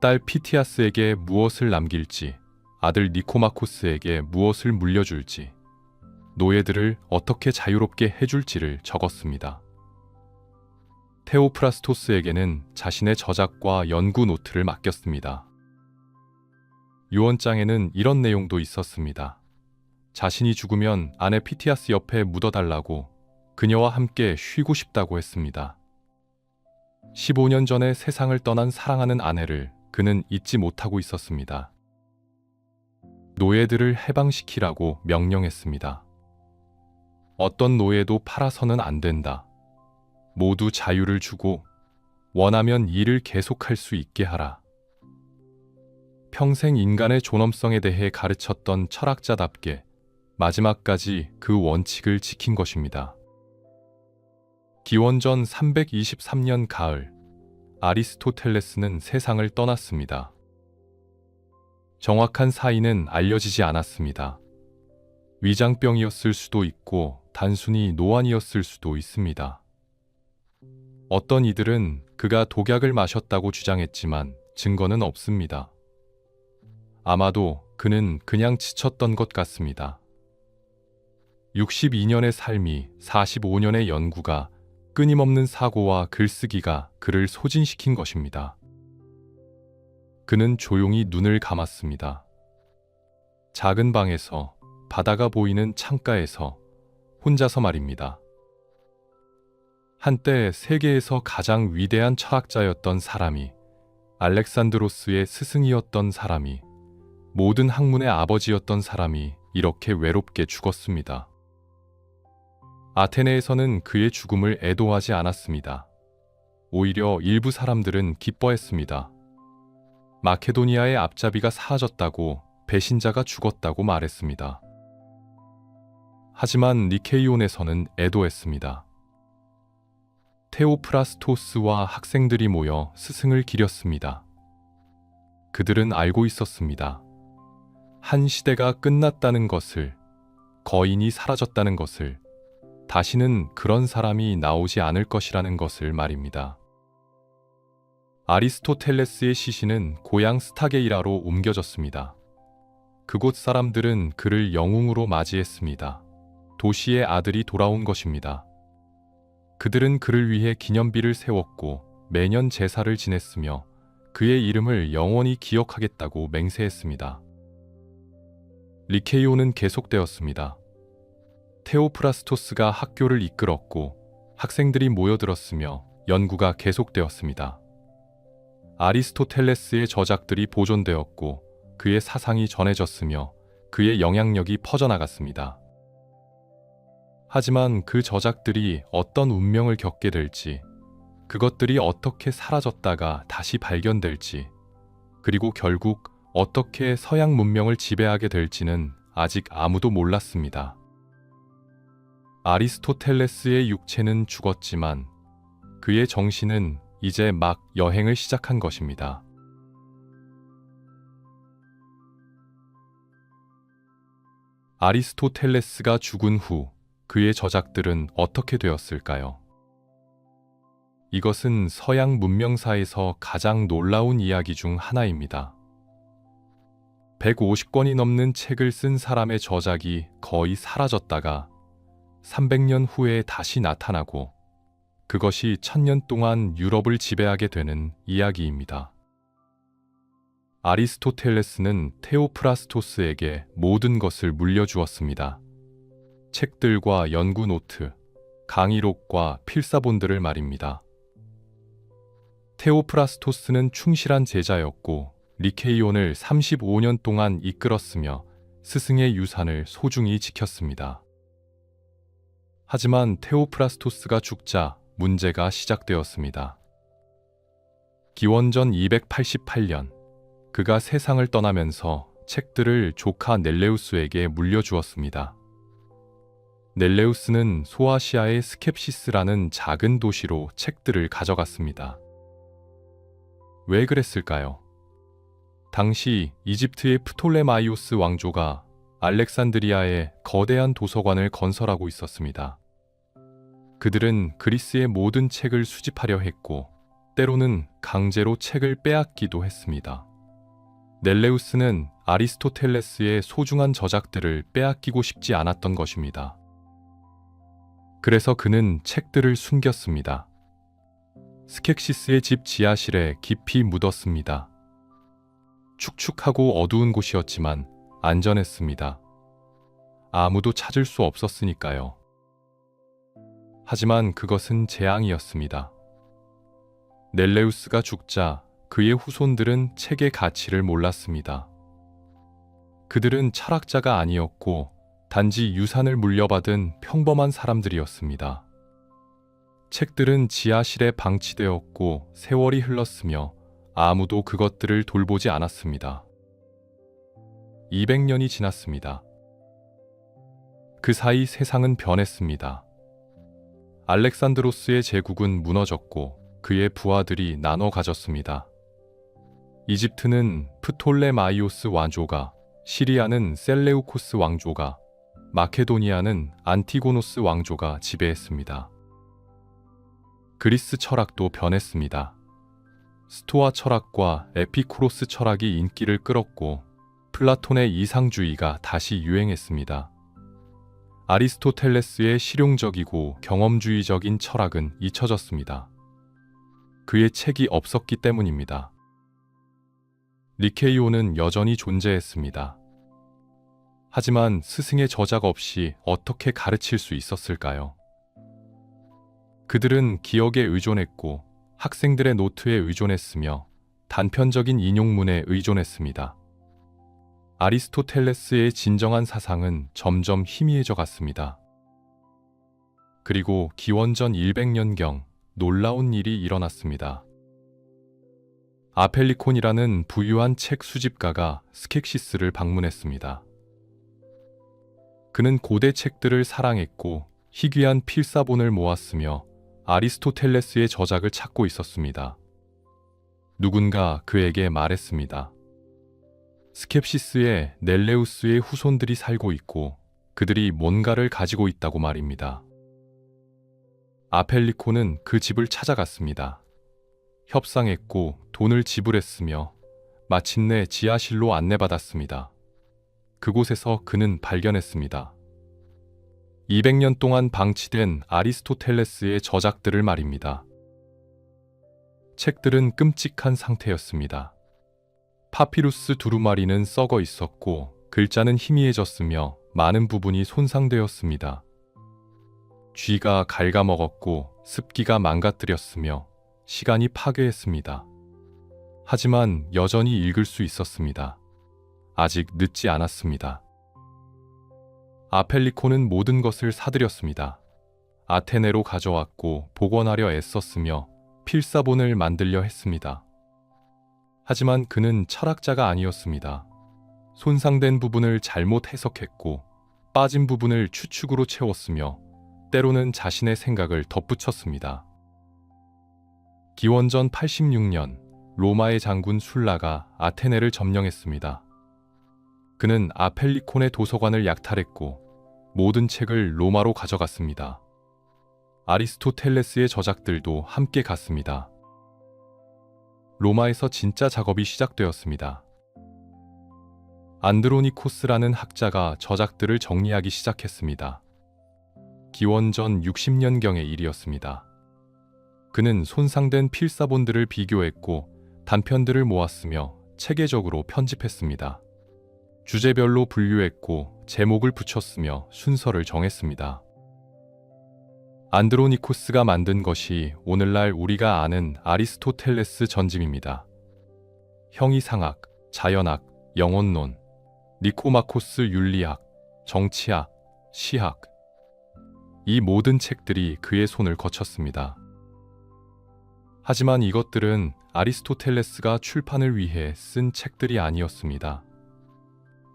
딸 피티아스에게 무엇을 남길지, 아들 니코마코스에게 무엇을 물려줄지, 노예들을 어떻게 자유롭게 해줄지를 적었습니다. 테오프라스토스에게는 자신의 저작과 연구 노트를 맡겼습니다. 유언장에는 이런 내용도 있었습니다. 자신이 죽으면 아내 피티아스 옆에 묻어달라고, 그녀와 함께 쉬고 싶다고 했습니다. 15년 전에 세상을 떠난 사랑하는 아내를 그는 잊지 못하고 있었습니다. 노예들을 해방시키라고 명령했습니다. 어떤 노예도 팔아서는 안 된다. 모두 자유를 주고 원하면 일을 계속할 수 있게 하라. 평생 인간의 존엄성에 대해 가르쳤던 철학자답게 마지막까지 그 원칙을 지킨 것입니다. 기원전 323년 가을, 아리스토텔레스는 세상을 떠났습니다. 정확한 사인은 알려지지 않았습니다. 위장병이었을 수도 있고 단순히 노안이었을 수도 있습니다. 어떤 이들은 그가 독약을 마셨다고 주장했지만 증거는 없습니다. 아마도 그는 그냥 지쳤던 것 같습니다. 62년의 삶이 45년의 연구가 끊임없는 사고와 글쓰기가 그를 소진시킨 것입니다. 그는 조용히 눈을 감았습니다. 작은 방에서, 바다가 보이는 창가에서 혼자서 말입니다. 한때 세계에서 가장 위대한 철학자였던 사람이, 알렉산드로스의 스승이었던 사람이, 모든 학문의 아버지였던 사람이 이렇게 외롭게 죽었습니다. 아테네에서는 그의 죽음을 애도하지 않았습니다. 오히려 일부 사람들은 기뻐했습니다. 마케도니아의 앞잡이가 사라졌다고, 배신자가 죽었다고 말했습니다. 하지만 니케이온에서는 애도했습니다. 테오프라스토스와 학생들이 모여 스승을 기렸습니다. 그들은 알고 있었습니다. 한 시대가 끝났다는 것을, 거인이 사라졌다는 것을, 다시는 그런 사람이 나오지 않을 것이라는 것을 말입니다. 아리스토텔레스의 시신은 고향 스타게이라로 옮겨졌습니다. 그곳 사람들은 그를 영웅으로 맞이했습니다. 도시의 아들이 돌아온 것입니다. 그들은 그를 위해 기념비를 세웠고 매년 제사를 지냈으며 그의 이름을 영원히 기억하겠다고 맹세했습니다. 리케이온은 계속되었습니다. 테오프라스토스가 학교를 이끌었고 학생들이 모여들었으며 연구가 계속되었습니다. 아리스토텔레스의 저작들이 보존되었고 그의 사상이 전해졌으며 그의 영향력이 퍼져나갔습니다. 하지만 그 저작들이 어떤 운명을 겪게 될지, 그것들이 어떻게 사라졌다가 다시 발견될지, 그리고 결국 어떻게 서양 문명을 지배하게 될지는 아직 아무도 몰랐습니다. 아리스토텔레스의 육체는 죽었지만 그의 정신은 이제 막 여행을 시작한 것입니다. 아리스토텔레스가 죽은 후 그의 저작들은 어떻게 되었을까요? 이것은 서양 문명사에서 가장 놀라운 이야기 중 하나입니다. 150권이 넘는 책을 쓴 사람의 저작이 거의 사라졌다가 300년 후에 다시 나타나고 그것이 1000년 동안 유럽을 지배하게 되는 이야기입니다. 아리스토텔레스는 테오프라스토스에게 모든 것을 물려주었습니다. 책들과 연구 노트, 강의록과 필사본들을 말입니다. 테오프라스토스는 충실한 제자였고 리케이온을 35년 동안 이끌었으며 스승의 유산을 소중히 지켰습니다. 하지만 테오프라스토스가 죽자 문제가 시작되었습니다. 기원전 288년, 그가 세상을 떠나면서 책들을 조카 넬레우스에게 물려주었습니다. 넬레우스는 소아시아의 스캡시스라는 작은 도시로 책들을 가져갔습니다. 왜 그랬을까요? 당시 이집트의 프톨레마이오스 왕조가 알렉산드리아에 거대한 도서관을 건설하고 있었습니다. 그들은 그리스의 모든 책을 수집하려 했고, 때로는 강제로 책을 빼앗기도 했습니다. 넬레우스는 아리스토텔레스의 소중한 저작들을 빼앗기고 싶지 않았던 것입니다. 그래서 그는 책들을 숨겼습니다. 스켑시스의 집 지하실에 깊이 묻었습니다. 축축하고 어두운 곳이었지만 안전했습니다. 아무도 찾을 수 없었으니까요. 하지만 그것은 재앙이었습니다. 넬레우스가 죽자 그의 후손들은 책의 가치를 몰랐습니다. 그들은 철학자가 아니었고 단지 유산을 물려받은 평범한 사람들이었습니다. 책들은 지하실에 방치되었고 세월이 흘렀으며 아무도 그것들을 돌보지 않았습니다. 200년이 지났습니다. 그 사이 세상은 변했습니다. 알렉산드로스의 제국은 무너졌고 그의 부하들이 나눠 가졌습니다. 이집트는 프톨레마이오스 왕조가, 시리아는 셀레우코스 왕조가, 마케도니아는 안티고노스 왕조가 지배했습니다. 그리스 철학도 변했습니다. 스토아 철학과 에피쿠로스 철학이 인기를 끌었고 플라톤의 이상주의가 다시 유행했습니다. 아리스토텔레스의 실용적이고 경험주의적인 철학은 잊혀졌습니다. 그의 책이 없었기 때문입니다. 니케이오는 여전히 존재했습니다. 하지만 스승의 저작 없이 어떻게 가르칠 수 있었을까요? 그들은 기억에 의존했고 학생들의 노트에 의존했으며 단편적인 인용문에 의존했습니다. 아리스토텔레스의 진정한 사상은 점점 희미해져 갔습니다. 그리고 기원전 100년경 놀라운 일이 일어났습니다. 아펠리콘이라는 부유한 책 수집가가 스켑시스를 방문했습니다. 그는 고대 책들을 사랑했고 희귀한 필사본을 모았으며 아리스토텔레스의 저작을 찾고 있었습니다. 누군가 그에게 말했습니다. 스켑시스에 넬레우스의 후손들이 살고 있고 그들이 뭔가를 가지고 있다고 말입니다. 아펠리콘은 그 집을 찾아갔습니다. 협상했고 돈을 지불했으며 마침내 지하실로 안내받았습니다. 그곳에서 그는 발견했습니다. 200년 동안 방치된 아리스토텔레스의 저작들을 말입니다. 책들은 끔찍한 상태였습니다. 파피루스 두루마리는 썩어 있었고 글자는 희미해졌으며 많은 부분이 손상되었습니다. 쥐가 갉아먹었고 습기가 망가뜨렸으며 시간이 파괴했습니다. 하지만 여전히 읽을 수 있었습니다. 아직 늦지 않았습니다. 아펠리콘은 모든 것을 사들였습니다. 아테네로 가져왔고 복원하려 애썼으며 필사본을 만들려 했습니다. 하지만 그는 철학자가 아니었습니다. 손상된 부분을 잘못 해석했고 빠진 부분을 추측으로 채웠으며 때로는 자신의 생각을 덧붙였습니다. 기원전 86년 로마의 장군 술라가 아테네를 점령했습니다. 그는 아펠리콘의 도서관을 약탈했고 모든 책을 로마로 가져갔습니다. 아리스토텔레스의 저작들도 함께 갔습니다. 로마에서 진짜 작업이 시작되었습니다. 안드로니코스라는 학자가 저작들을 정리하기 시작했습니다. 기원전 60년경의 일이었습니다. 그는 손상된 필사본들을 비교했고 단편들을 모았으며 체계적으로 편집했습니다. 주제별로 분류했고 제목을 붙였으며 순서를 정했습니다. 안드로니코스가 만든 것이 오늘날 우리가 아는 아리스토텔레스 전집입니다. 형이상학, 자연학, 영혼론, 니코마코스 윤리학, 정치학, 시학. 이 모든 책들이 그의 손을 거쳤습니다. 하지만 이것들은 아리스토텔레스가 출판을 위해 쓴 책들이 아니었습니다.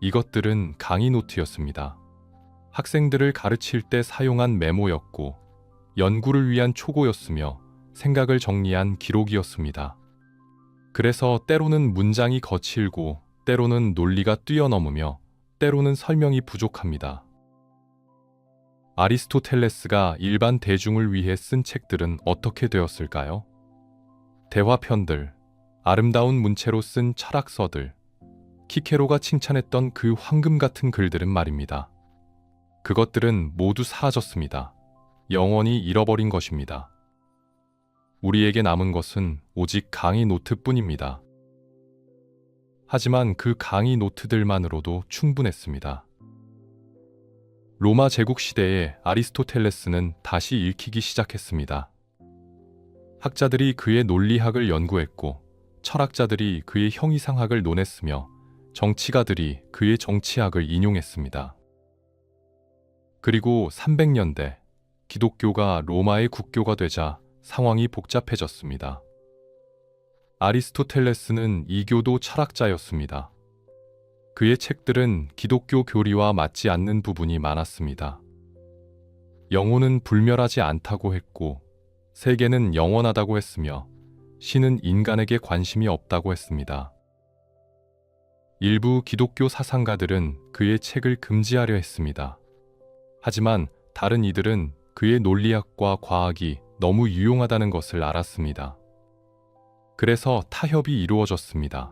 이것들은 강의 노트였습니다. 학생들을 가르칠 때 사용한 메모였고 연구를 위한 초고였으며 생각을 정리한 기록이었습니다. 그래서 때로는 문장이 거칠고 때로는 논리가 뛰어넘으며 때로는 설명이 부족합니다. 아리스토텔레스가 일반 대중을 위해 쓴 책들은 어떻게 되었을까요? 대화편들, 아름다운 문체로 쓴 철학서들, 키케로가 칭찬했던 그 황금 같은 글들은 말입니다. 그것들은 모두 사라졌습니다. 영원히 잃어버린 것입니다. 우리에게 남은 것은 오직 강의 노트뿐입니다. 하지만 그 강의 노트들만으로도 충분했습니다. 로마 제국 시대에 아리스토텔레스는 다시 읽히기 시작했습니다. 학자들이 그의 논리학을 연구했고 철학자들이 그의 형이상학을 논했으며 정치가들이 그의 정치학을 인용했습니다. 그리고 300년대 기독교가 로마의 국교가 되자 상황이 복잡해졌습니다. 아리스토텔레스는 이교도 철학자였습니다. 그의 책들은 기독교 교리와 맞지 않는 부분이 많았습니다. 영혼은 불멸하지 않다고 했고 세계는 영원하다고 했으며 신은 인간에게 관심이 없다고 했습니다. 일부 기독교 사상가들은 그의 책을 금지하려 했습니다. 하지만 다른 이들은 그의 논리학과 과학이 너무 유용하다는 것을 알았습니다. 그래서 타협이 이루어졌습니다.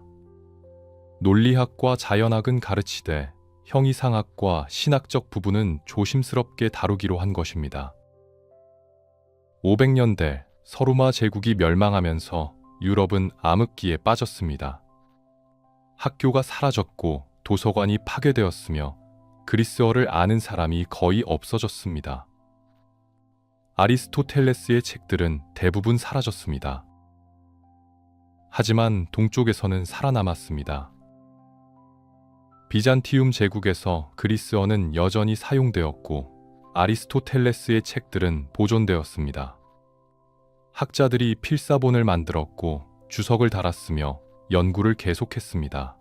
논리학과 자연학은 가르치되 형이상학과 신학적 부분은 조심스럽게 다루기로 한 것입니다. 500년대 서로마 제국이 멸망하면서 유럽은 암흑기에 빠졌습니다. 학교가 사라졌고 도서관이 파괴되었으며 그리스어를 아는 사람이 거의 없어졌습니다. 아리스토텔레스의 책들은 대부분 사라졌습니다. 하지만 동쪽에서는 살아남았습니다. 비잔티움 제국에서 그리스어는 여전히 사용되었고 아리스토텔레스의 책들은 보존되었습니다. 학자들이 필사본을 만들었고 주석을 달았으며 연구를 계속했습니다.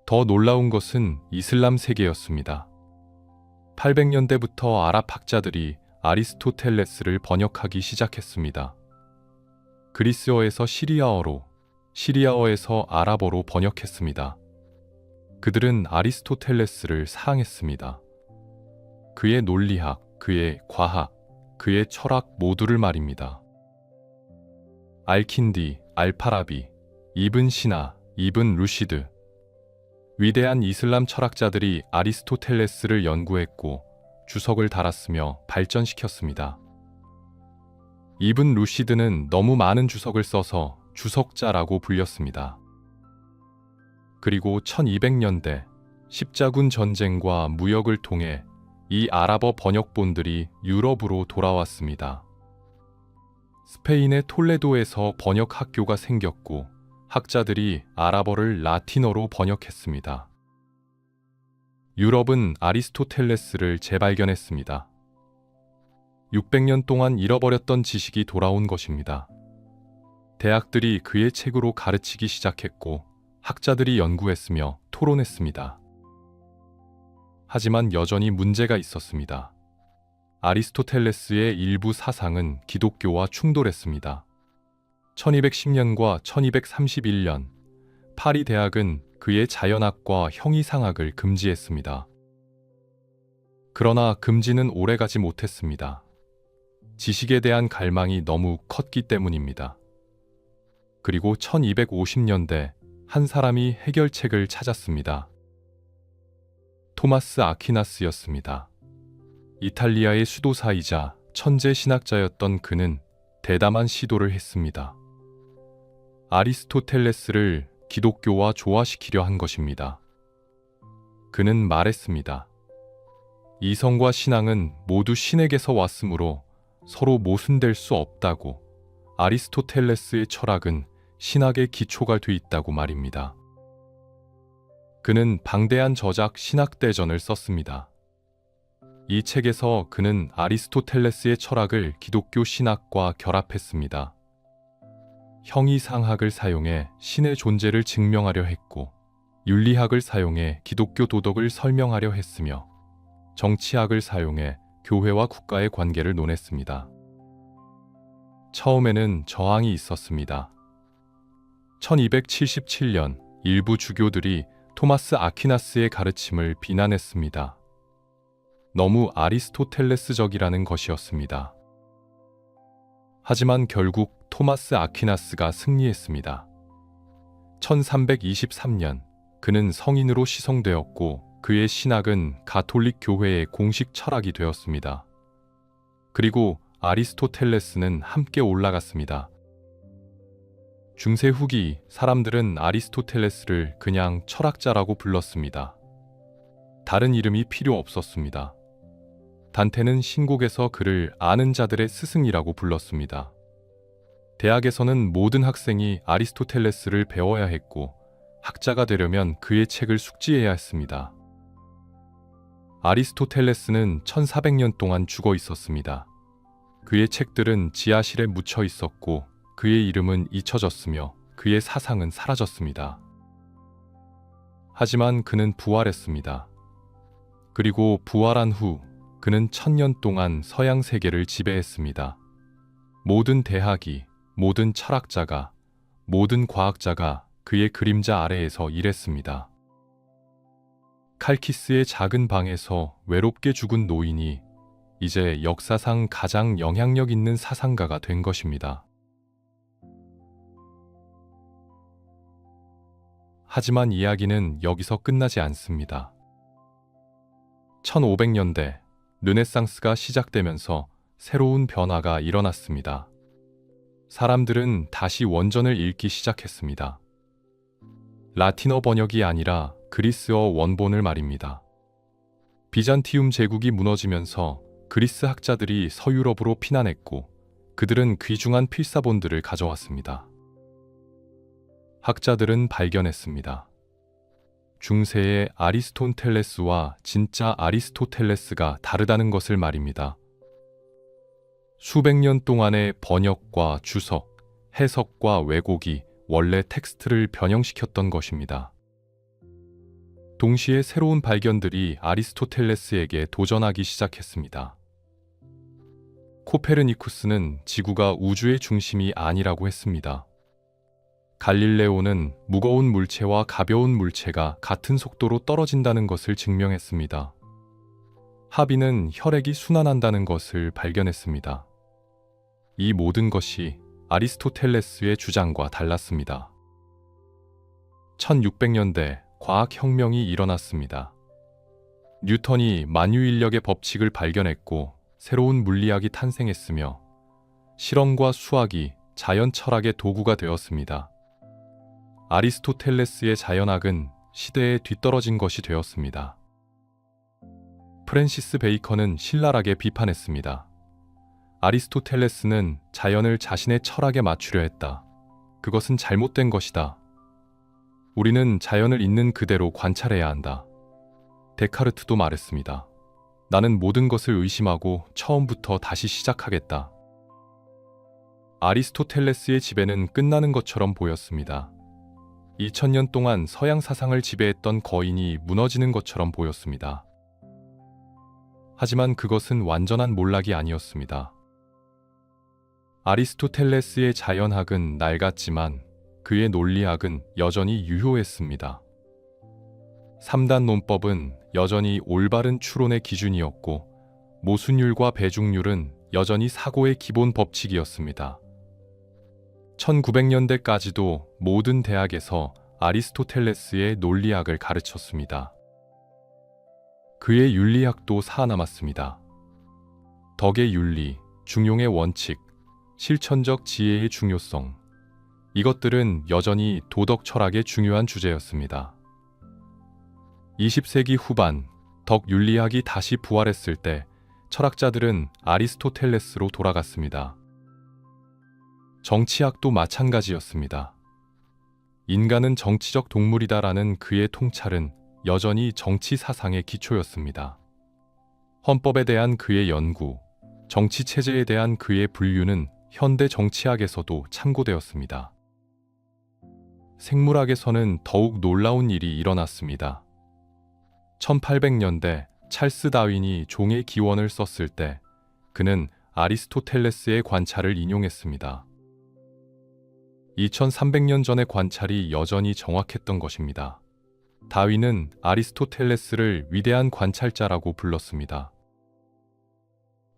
더 놀라운 것은 이슬람 세계였습니다. 800년대부터 아랍 학자들이 아리스토텔레스를 번역하기 시작했습니다. 그리스어에서 시리아어로, 시리아어에서 아랍어로 번역했습니다. 그들은 아리스토텔레스를 사랑했습니다. 그의 논리학, 그의 과학, 그의 철학 모두를 말입니다. 알킨디, 알파라비, 이븐 시나, 이븐 루시드. 위대한 이슬람 철학자들이 아리스토텔레스를 연구했고 주석을 달았으며 발전시켰습니다. 이븐 루시드는 너무 많은 주석을 써서 주석자라고 불렸습니다. 그리고 1200년대 십자군 전쟁과 무역을 통해 이 아랍어 번역본들이 유럽으로 돌아왔습니다. 스페인의 톨레도에서 번역 학교가 생겼고 학자들이 아랍어를 라틴어로 번역했습니다. 유럽은 아리스토텔레스를 재발견했습니다. 600년 동안 잃어버렸던 지식이 돌아온 것입니다. 대학들이 그의 책으로 가르치기 시작했고 학자들이 연구했으며 토론했습니다. 하지만 여전히 문제가 있었습니다. 아리스토텔레스의 일부 사상은 기독교와 충돌했습니다. 1210년과 1231년 파리 대학은 그의 자연학과 형이상학을 금지했습니다. 그러나 금지는 오래가지 못했습니다. 지식에 대한 갈망이 너무 컸기 때문입니다. 그리고 1250년대 한 사람이 해결책을 찾았습니다. 토마스 아퀴나스였습니다. 이탈리아의 수도사이자 천재 신학자였던 그는 대담한 시도를 했습니다. 아리스토텔레스를 기독교와 조화시키려 한 것입니다. 그는 말했습니다. 이성과 신앙은 모두 신에게서 왔으므로 서로 모순될 수 없다고. 아리스토텔레스의 철학은 신학의 기초가 돼 있다고 말입니다. 그는 방대한 저작 신학대전을 썼습니다. 이 책에서 그는 아리스토텔레스의 철학을 기독교 신학과 결합했습니다. 형이상학을 사용해 신의 존재를 증명하려 했고 윤리학을 사용해 기독교 도덕을 설명하려 했으며 정치학을 사용해 교회와 국가의 관계를 논했습니다. 처음에는 저항이 있었습니다. 1277년 일부 주교들이 토마스 아퀴나스의 가르침을 비난했습니다. 너무 아리스토텔레스적이라는 것이었습니다. 하지만 결국 토마스 아퀴나스가 승리했습니다. 1323년 그는 성인으로 시성되었고 그의 신학은 가톨릭 교회의 공식 철학이 되었습니다. 그리고 아리스토텔레스는 함께 올라갔습니다. 중세 후기 사람들은 아리스토텔레스를 그냥 철학자라고 불렀습니다. 다른 이름이 필요 없었습니다. 단테는 신곡에서 그를 아는 자들의 스승이라고 불렀습니다. 대학에서는 모든 학생이 아리스토텔레스를 배워야 했고 학자가 되려면 그의 책을 숙지해야 했습니다. 아리스토텔레스는 1400년 동안 죽어 있었습니다. 그의 책들은 지하실에 묻혀 있었고 그의 이름은 잊혀졌으며 그의 사상은 사라졌습니다. 하지만 그는 부활했습니다. 그리고 부활한 후 그는 1000년 동안 서양 세계를 지배했습니다. 모든 대학이, 모든 철학자가, 모든 과학자가 그의 그림자 아래에서 일했습니다. 칼키스의 작은 방에서 외롭게 죽은 노인이 이제 역사상 가장 영향력 있는 사상가가 된 것입니다. 하지만 이야기는 여기서 끝나지 않습니다. 1500년대 르네상스가 시작되면서 새로운 변화가 일어났습니다. 사람들은 다시 원전을 읽기 시작했습니다. 라틴어 번역이 아니라 그리스어 원본을 말입니다. 비잔티움 제국이 무너지면서 그리스 학자들이 서유럽으로 피난했고 그들은 귀중한 필사본들을 가져왔습니다. 학자들은 발견했습니다. 중세의 아리스토텔레스와 진짜 아리스토텔레스가 다르다는 것을 말입니다. 수백 년 동안의 번역과 주석, 해석과 왜곡이 원래 텍스트를 변형시켰던 것입니다. 동시에 새로운 발견들이 아리스토텔레스에게 도전하기 시작했습니다. 코페르니쿠스는 지구가 우주의 중심이 아니라고 했습니다. 갈릴레오는 무거운 물체와 가벼운 물체가 같은 속도로 떨어진다는 것을 증명했습니다. 하비는 혈액이 순환한다는 것을 발견했습니다. 이 모든 것이 아리스토텔레스의 주장과 달랐습니다. 1600년대 과학혁명이 일어났습니다. 뉴턴이 만유인력의 법칙을 발견했고 새로운 물리학이 탄생했으며 실험과 수학이 자연 철학의 도구가 되었습니다. 아리스토텔레스의 자연학은 시대에 뒤떨어진 것이 되었습니다. 프랜시스 베이컨은 신랄하게 비판했습니다. 아리스토텔레스는 자연을 자신의 철학에 맞추려 했다. 그것은 잘못된 것이다. 우리는 자연을 있는 그대로 관찰해야 한다. 데카르트도 말했습니다. 나는 모든 것을 의심하고 처음부터 다시 시작하겠다. 아리스토텔레스의 지배는 끝나는 것처럼 보였습니다. 2000년 동안 서양 사상을 지배했던 거인이 무너지는 것처럼 보였습니다. 하지만 그것은 완전한 몰락이 아니었습니다. 아리스토텔레스의 자연학은 낡았지만 그의 논리학은 여전히 유효했습니다. 3단 논법은 여전히 올바른 추론의 기준이었고 모순율과 배중률은 여전히 사고의 기본 법칙이었습니다. 1900년대까지도 모든 대학에서 아리스토텔레스의 논리학을 가르쳤습니다. 그의 윤리학도 살아남았습니다. 덕의 윤리, 중용의 원칙, 실천적 지혜의 중요성, 이것들은 여전히 도덕 철학의 중요한 주제였습니다. 20세기 후반 덕 윤리학이 다시 부활했을 때 철학자들은 아리스토텔레스로 돌아갔습니다. 정치학도 마찬가지였습니다. 인간은 정치적 동물이다라는 그의 통찰은 여전히 정치 사상의 기초였습니다. 헌법에 대한 그의 연구, 정치 체제에 대한 그의 분류는 현대 정치학에서도 참고되었습니다. 생물학에서는 더욱 놀라운 일이 일어났습니다. 1800년대 찰스 다윈이 종의 기원을 썼을 때 그는 아리스토텔레스의 관찰을 인용했습니다. 2300년 전의 관찰이 여전히 정확했던 것입니다. 다윈은 아리스토텔레스를 위대한 관찰자라고 불렀습니다.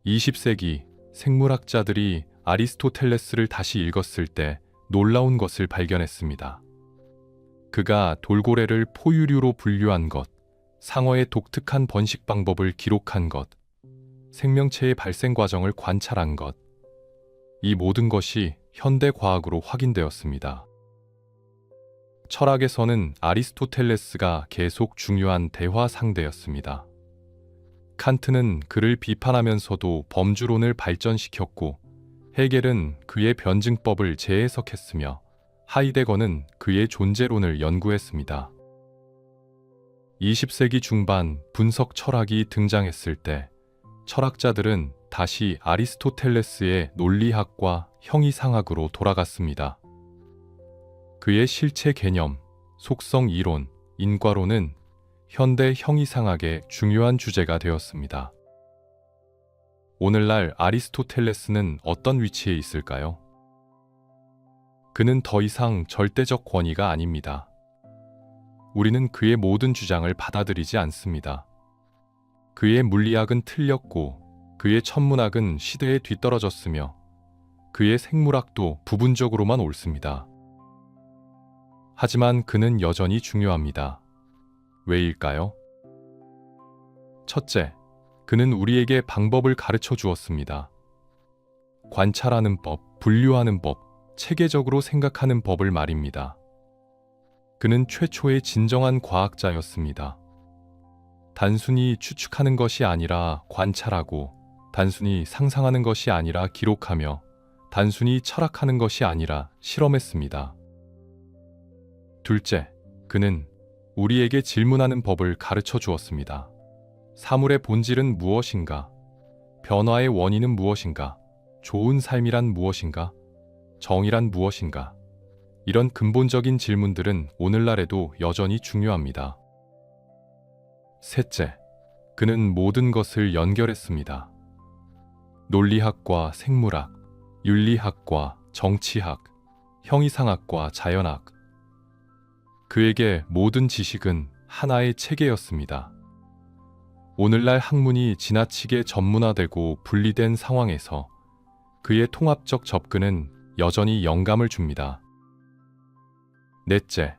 20세기 생물학자들이 아리스토텔레스를 다시 읽었을 때 놀라운 것을 발견했습니다. 그가 돌고래를 포유류로 분류한 것, 상어의 독특한 번식 방법을 기록한 것, 생명체의 발생 과정을 관찰한 것, 이 모든 것이 현대 과학으로 확인되었습니다. 철학에서는 아리스토텔레스가 계속 중요한 대화 상대였습니다. 칸트는 그를 비판하면서도 범주론을 발전시켰고, 헤겔은 그의 변증법을 재해석했으며 하이데거는 그의 존재론을 연구했습니다. 20세기 중반 분석 철학이 등장했을 때 철학자들은 다시 아리스토텔레스의 논리학과 형이상학으로 돌아갔습니다. 그의 실체 개념, 속성 이론, 인과론은 현대 형이상학의 중요한 주제가 되었습니다. 오늘날 아리스토텔레스는 어떤 위치에 있을까요? 그는 더 이상 절대적 권위가 아닙니다. 우리는 그의 모든 주장을 받아들이지 않습니다. 그의 물리학은 틀렸고, 그의 천문학은 시대에 뒤떨어졌으며, 그의 생물학도 부분적으로만 옳습니다. 하지만 그는 여전히 중요합니다. 왜일까요? 첫째, 그는 우리에게 방법을 가르쳐 주었습니다. 관찰하는 법, 분류하는 법, 체계적으로 생각하는 법을 말입니다. 그는 최초의 진정한 과학자였습니다. 단순히 추측하는 것이 아니라 관찰하고, 단순히 상상하는 것이 아니라 기록하며, 단순히 철학하는 것이 아니라 실험했습니다. 둘째, 그는 우리에게 질문하는 법을 가르쳐 주었습니다. 사물의 본질은 무엇인가? 변화의 원인은 무엇인가? 좋은 삶이란 무엇인가? 정의란 무엇인가? 이런 근본적인 질문들은 오늘날에도 여전히 중요합니다. 셋째, 그는 모든 것을 연결했습니다. 논리학과 생물학, 윤리학과 정치학, 형이상학과 자연학. 그에게 모든 지식은 하나의 체계였습니다. 오늘날 학문이 지나치게 전문화되고 분리된 상황에서 그의 통합적 접근은 여전히 영감을 줍니다. 넷째,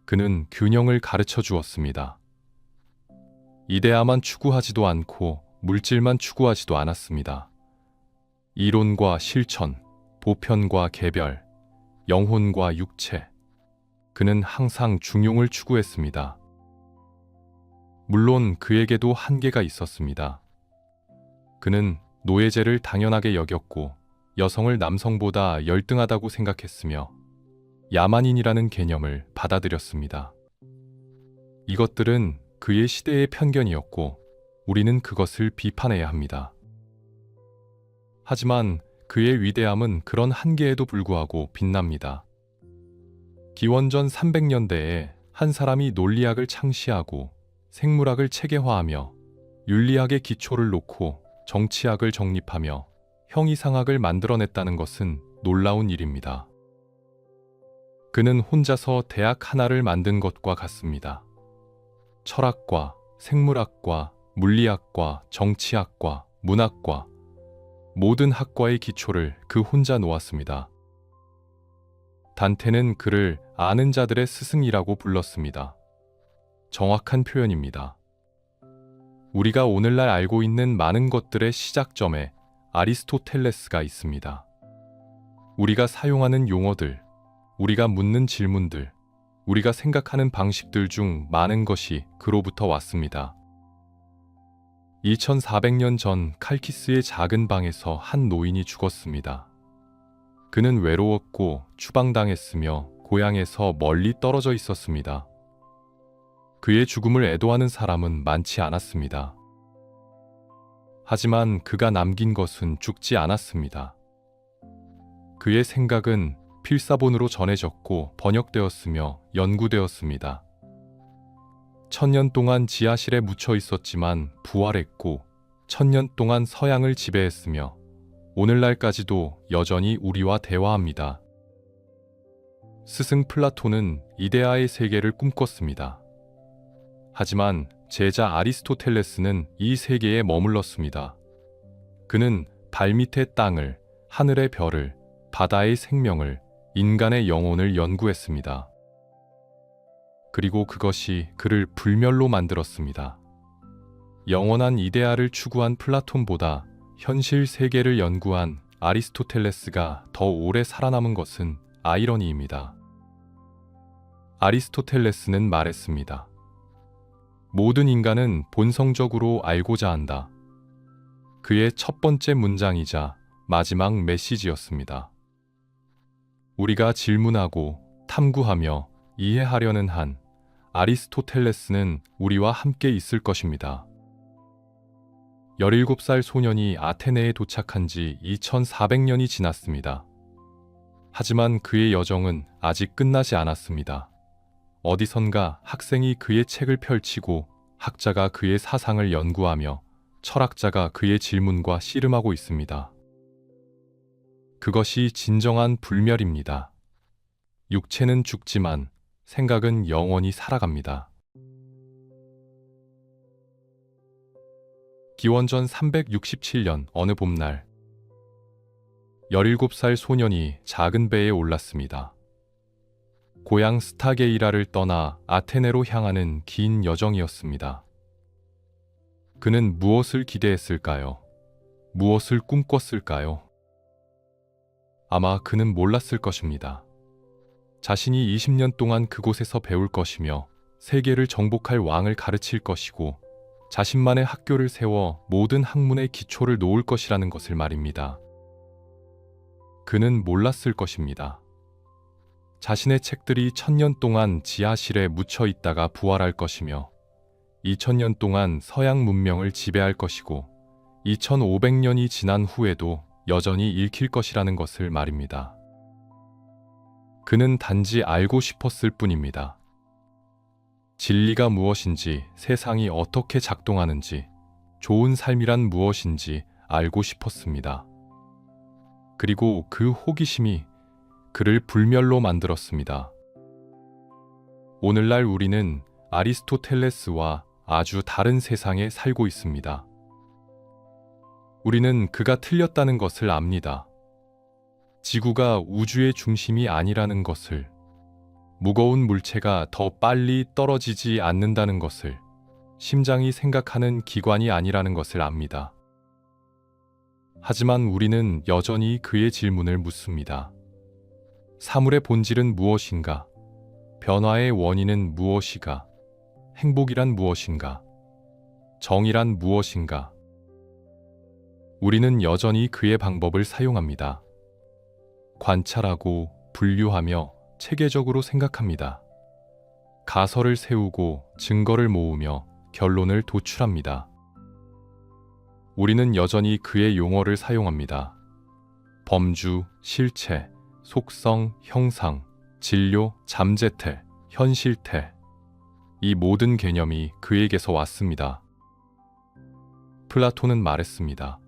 그는 균형을 가르쳐 주었습니다. 이데아만 추구하지도 않고 물질만 추구하지도 않았습니다. 이론과 실천, 보편과 개별, 영혼과 육체. 그는 항상 중용을 추구했습니다. 물론 그에게도 한계가 있었습니다. 그는 노예제를 당연하게 여겼고 여성을 남성보다 열등하다고 생각했으며 야만인이라는 개념을 받아들였습니다. 이것들은 그의 시대의 편견이었고 우리는 그것을 비판해야 합니다. 하지만 그의 위대함은 그런 한계에도 불구하고 빛납니다. 기원전 300년대에 한 사람이 논리학을 창시하고 생물학을 체계화하며 윤리학의 기초를 놓고 정치학을 정립하며 형이상학을 만들어냈다는 것은 놀라운 일입니다. 그는 혼자서 대학 하나를 만든 것과 같습니다. 철학과 생물학과 물리학과 정치학과 문학과 모든 학과의 기초를 그 혼자 놓았습니다. 단테는 그를 아는 자들의 스승이라고 불렀습니다. 정확한 표현입니다. 우리가 오늘날 알고 있는 많은 것들의 시작점에 아리스토텔레스가 있습니다. 우리가 사용하는 용어들, 우리가 묻는 질문들, 우리가 생각하는 방식들 중 많은 것이 그로부터 왔습니다. 2400년 전 칼키스의 작은 방에서 한 노인이 죽었습니다. 그는 외로웠고 추방당했으며 고향에서 멀리 떨어져 있었습니다. 그의 죽음을 애도하는 사람은 많지 않았습니다. 하지만 그가 남긴 것은 죽지 않았습니다. 그의 생각은 필사본으로 전해졌고 번역되었으며 연구되었습니다. 천년 동안 지하실에 묻혀 있었지만 부활했고 천년 동안 서양을 지배했으며 오늘날까지도 여전히 우리와 대화합니다. 스승 플라톤은 이데아의 세계를 꿈꿨습니다. 하지만 제자 아리스토텔레스는 이 세계에 머물렀습니다. 그는 발밑의 땅을, 하늘의 별을, 바다의 생명을, 인간의 영혼을 연구했습니다. 그리고 그것이 그를 불멸로 만들었습니다. 영원한 이데아를 추구한 플라톤보다 현실 세계를 연구한 아리스토텔레스가 더 오래 살아남은 것은 아이러니입니다. 아리스토텔레스는 말했습니다. 모든 인간은 본성적으로 알고자 한다. 그의 첫 번째 문장이자 마지막 메시지였습니다. 우리가 질문하고 탐구하며 이해하려는 한 아리스토텔레스는 우리와 함께 있을 것입니다. 17살 소년이 아테네에 도착한 지 2400년이 지났습니다. 하지만 그의 여정은 아직 끝나지 않았습니다. 어디선가 학생이 그의 책을 펼치고 학자가 그의 사상을 연구하며 철학자가 그의 질문과 씨름하고 있습니다. 그것이 진정한 불멸입니다. 육체는 죽지만 생각은 영원히 살아갑니다. 기원전 367년 어느 봄날 17살 소년이 작은 배에 올랐습니다. 고향 스타게이라를 떠나 아테네로 향하는 긴 여정이었습니다. 그는 무엇을 기대했을까요? 무엇을 꿈꿨을까요? 아마 그는 몰랐을 것입니다. 자신이 20년 동안 그곳에서 배울 것이며 세계를 정복할 왕을 가르칠 것이고 자신만의 학교를 세워 모든 학문의 기초를 놓을 것이라는 것을 말입니다. 그는 몰랐을 것입니다. 자신의 책들이 1000년 동안 지하실에 묻혀 있다가 부활할 것이며 2000년 동안 서양 문명을 지배할 것이고 2500년이 지난 후에도 여전히 읽힐 것이라는 것을 말입니다. 그는 단지 알고 싶었을 뿐입니다. 진리가 무엇인지, 세상이 어떻게 작동하는지, 좋은 삶이란 무엇인지 알고 싶었습니다. 그리고 그 호기심이 그를 불멸로 만들었습니다. 오늘날 우리는 아리스토텔레스와 아주 다른 세상에 살고 있습니다. 우리는 그가 틀렸다는 것을 압니다. 지구가 우주의 중심이 아니라는 것을, 무거운 물체가 더 빨리 떨어지지 않는다는 것을, 심장이 생각하는 기관이 아니라는 것을 압니다. 하지만 우리는 여전히 그의 질문을 묻습니다. 사물의 본질은 무엇인가? 변화의 원인은 무엇이가? 행복이란 무엇인가? 정의란 무엇인가? 우리는 여전히 그의 방법을 사용합니다. 관찰하고 분류하며 체계적으로 생각합니다. 가설을 세우고 증거를 모으며 결론을 도출합니다. 우리는 여전히 그의 용어를 사용합니다. 범주, 실체, 속성, 형상, 진료, 잠재태, 현실태. 이 모든 개념이 그에게서 왔습니다. 플라톤은 말했습니다.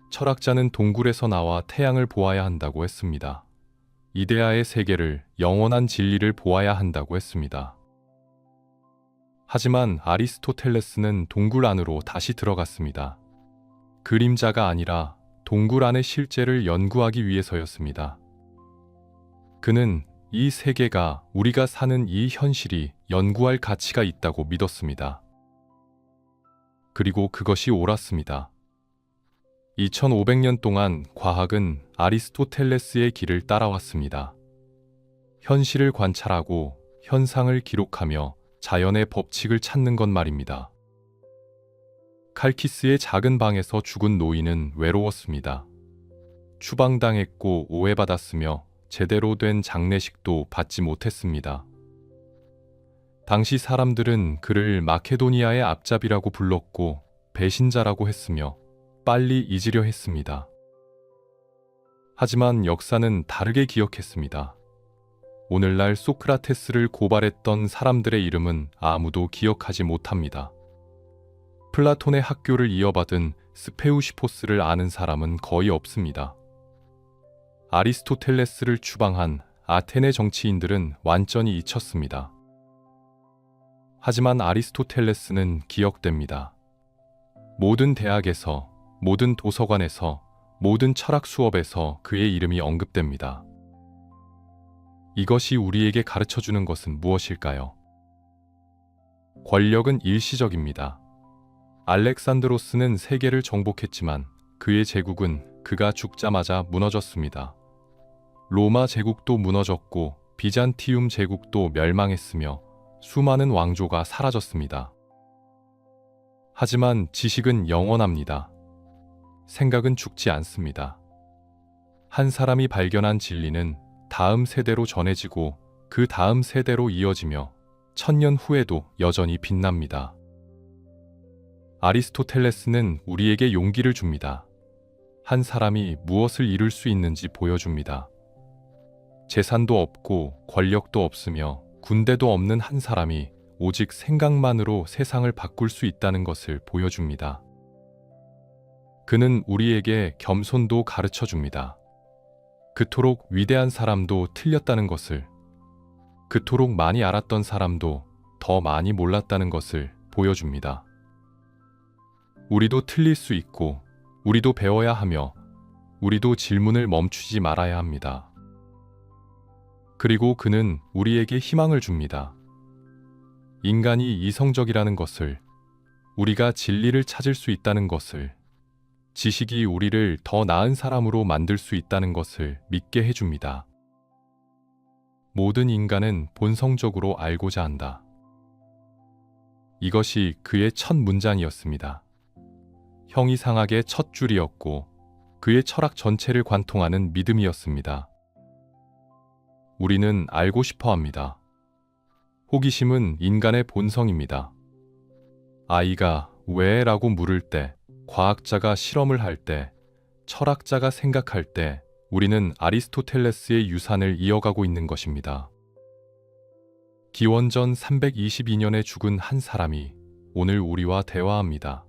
철학자는 동굴에서 나와 태양을 보아야 한다고 했습니다. 이데아의 세계를, 영원한 진리를 보아야 한다고 했습니다. 하지만 아리스토텔레스는 동굴 안으로 다시 들어갔습니다. 그림자가 아니라 동굴 안의 실제를 연구하기 위해서였습니다. 그는 이 세계가, 우리가 사는 이 현실이 연구할 가치가 있다고 믿었습니다. 그리고 그것이 옳았습니다. 2500년 동안 과학은 아리스토텔레스의 길을 따라왔습니다. 현실을 관찰하고 현상을 기록하며 자연의 법칙을 찾는 것 말입니다. 칼키스의 작은 방에서 죽은 노인은 외로웠습니다. 추방당했고 오해받았으며 제대로 된 장례식도 받지 못했습니다. 당시 사람들은 그를 마케도니아의 앞잡이라고 불렀고 배신자라고 했으며 빨리 잊으려 했습니다. 하지만 역사는 다르게 기억했습니다. 오늘날 소크라테스를 고발했던 사람들의 이름은 아무도 기억하지 못합니다. 플라톤의 학교를 이어받은 스페우시포스를 아는 사람은 거의 없습니다. 아리스토텔레스를 추방한 아테네 정치인들은 완전히 잊혔습니다. 하지만 아리스토텔레스는 기억됩니다. 모든 대학에서, 모든 도서관에서, 모든 철학 수업에서 그의 이름이 언급됩니다. 이것이 우리에게 가르쳐주는 것은 무엇일까요? 권력은 일시적입니다. 알렉산드로스는 세계를 정복했지만 그의 제국은 그가 죽자마자 무너졌습니다. 로마 제국도 무너졌고 비잔티움 제국도 멸망했으며 수많은 왕조가 사라졌습니다. 하지만 지식은 영원합니다. 생각은 죽지 않습니다. 한 사람이 발견한 진리는 다음 세대로 전해지고 그 다음 세대로 이어지며 1000년 후에도 여전히 빛납니다. 아리스토텔레스는 우리에게 용기를 줍니다. 한 사람이 무엇을 이룰 수 있는지 보여줍니다. 재산도 없고 권력도 없으며 군대도 없는 한 사람이 오직 생각만으로 세상을 바꿀 수 있다는 것을 보여줍니다. 그는 우리에게 겸손도 가르쳐 줍니다. 그토록 위대한 사람도 틀렸다는 것을, 그토록 많이 알았던 사람도 더 많이 몰랐다는 것을 보여줍니다. 우리도 틀릴 수 있고, 우리도 배워야 하며, 우리도 질문을 멈추지 말아야 합니다. 그리고 그는 우리에게 희망을 줍니다. 인간이 이성적이라는 것을, 우리가 진리를 찾을 수 있다는 것을, 지식이 우리를 더 나은 사람으로 만들 수 있다는 것을 믿게 해줍니다. 모든 인간은 본성적으로 알고자 한다. 이것이 그의 첫 문장이었습니다. 형이상학의 첫 줄이었고 그의 철학 전체를 관통하는 믿음이었습니다. 우리는 알고 싶어 합니다. 호기심은 인간의 본성입니다. 아이가 왜? 라고 물을 때, 과학자가 실험을 할 때, 철학자가 생각할 때 우리는 아리스토텔레스의 유산을 이어가고 있는 것입니다. 기원전 322년에 죽은 한 사람이 오늘 우리와 대화합니다.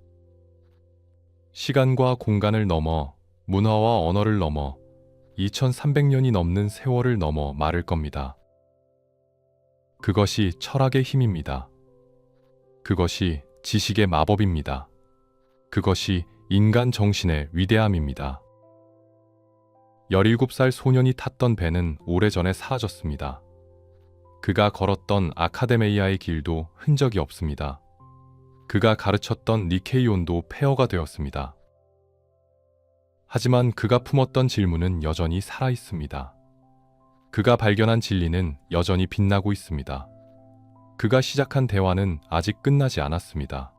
시간과 공간을 넘어, 문화와 언어를 넘어 2300년이 넘는 세월을 넘어 말을 겁니다. 그것이 철학의 힘입니다. 그것이 지식의 마법입니다. 그것이 인간 정신의 위대함입니다. 17살 소년이 탔던 배는 오래전에 사라졌습니다. 그가 걸었던 아카데메이아의 길도 흔적이 없습니다. 그가 가르쳤던 니케이온도 폐허가 되었습니다. 하지만 그가 품었던 질문은 여전히 살아있습니다. 그가 발견한 진리는 여전히 빛나고 있습니다. 그가 시작한 대화는 아직 끝나지 않았습니다.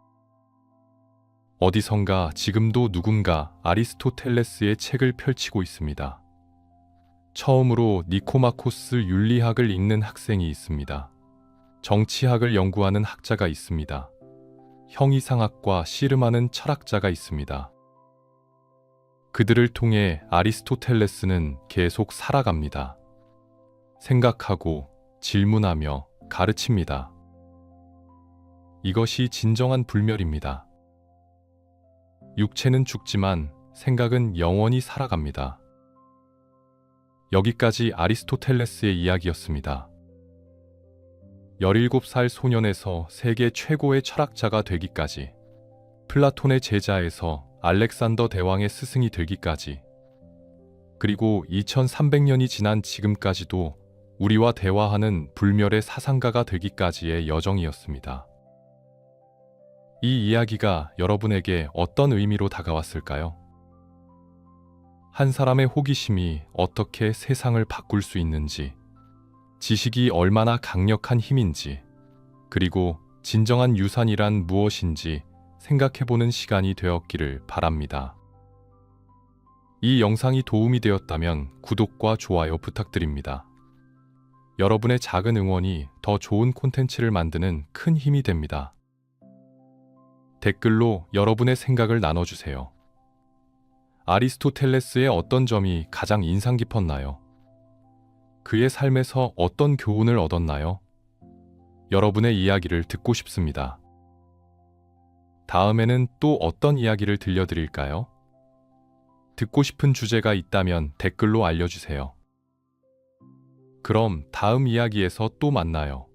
어디선가 지금도 누군가 아리스토텔레스의 책을 펼치고 있습니다. 처음으로 니코마코스 윤리학을 읽는 학생이 있습니다. 정치학을 연구하는 학자가 있습니다. 형이상학과 씨름하는 철학자가 있습니다. 그들을 통해 아리스토텔레스는 계속 살아갑니다. 생각하고 질문하며 가르칩니다. 이것이 진정한 불멸입니다. 육체는 죽지만 생각은 영원히 살아갑니다. 여기까지 아리스토텔레스의 이야기였습니다. 17살 소년에서 세계 최고의 철학자가 되기까지, 플라톤의 제자에서 알렉산더 대왕의 스승이 되기까지, 그리고 2300년이 지난 지금까지도 우리와 대화하는 불멸의 사상가가 되기까지의 여정이었습니다. 이 이야기가 여러분에게 어떤 의미로 다가왔을까요? 한 사람의 호기심이 어떻게 세상을 바꿀 수 있는지, 지식이 얼마나 강력한 힘인지, 그리고 진정한 유산이란 무엇인지 생각해보는 시간이 되었기를 바랍니다. 이 영상이 도움이 되었다면 구독과 좋아요 부탁드립니다. 여러분의 작은 응원이 더 좋은 콘텐츠를 만드는 큰 힘이 됩니다. 댓글로 여러분의 생각을 나눠주세요. 아리스토텔레스의 어떤 점이 가장 인상 깊었나요? 그의 삶에서 어떤 교훈을 얻었나요? 여러분의 이야기를 듣고 싶습니다. 다음에는 또 어떤 이야기를 들려드릴까요? 듣고 싶은 주제가 있다면 댓글로 알려주세요. 그럼 다음 이야기에서 또 만나요.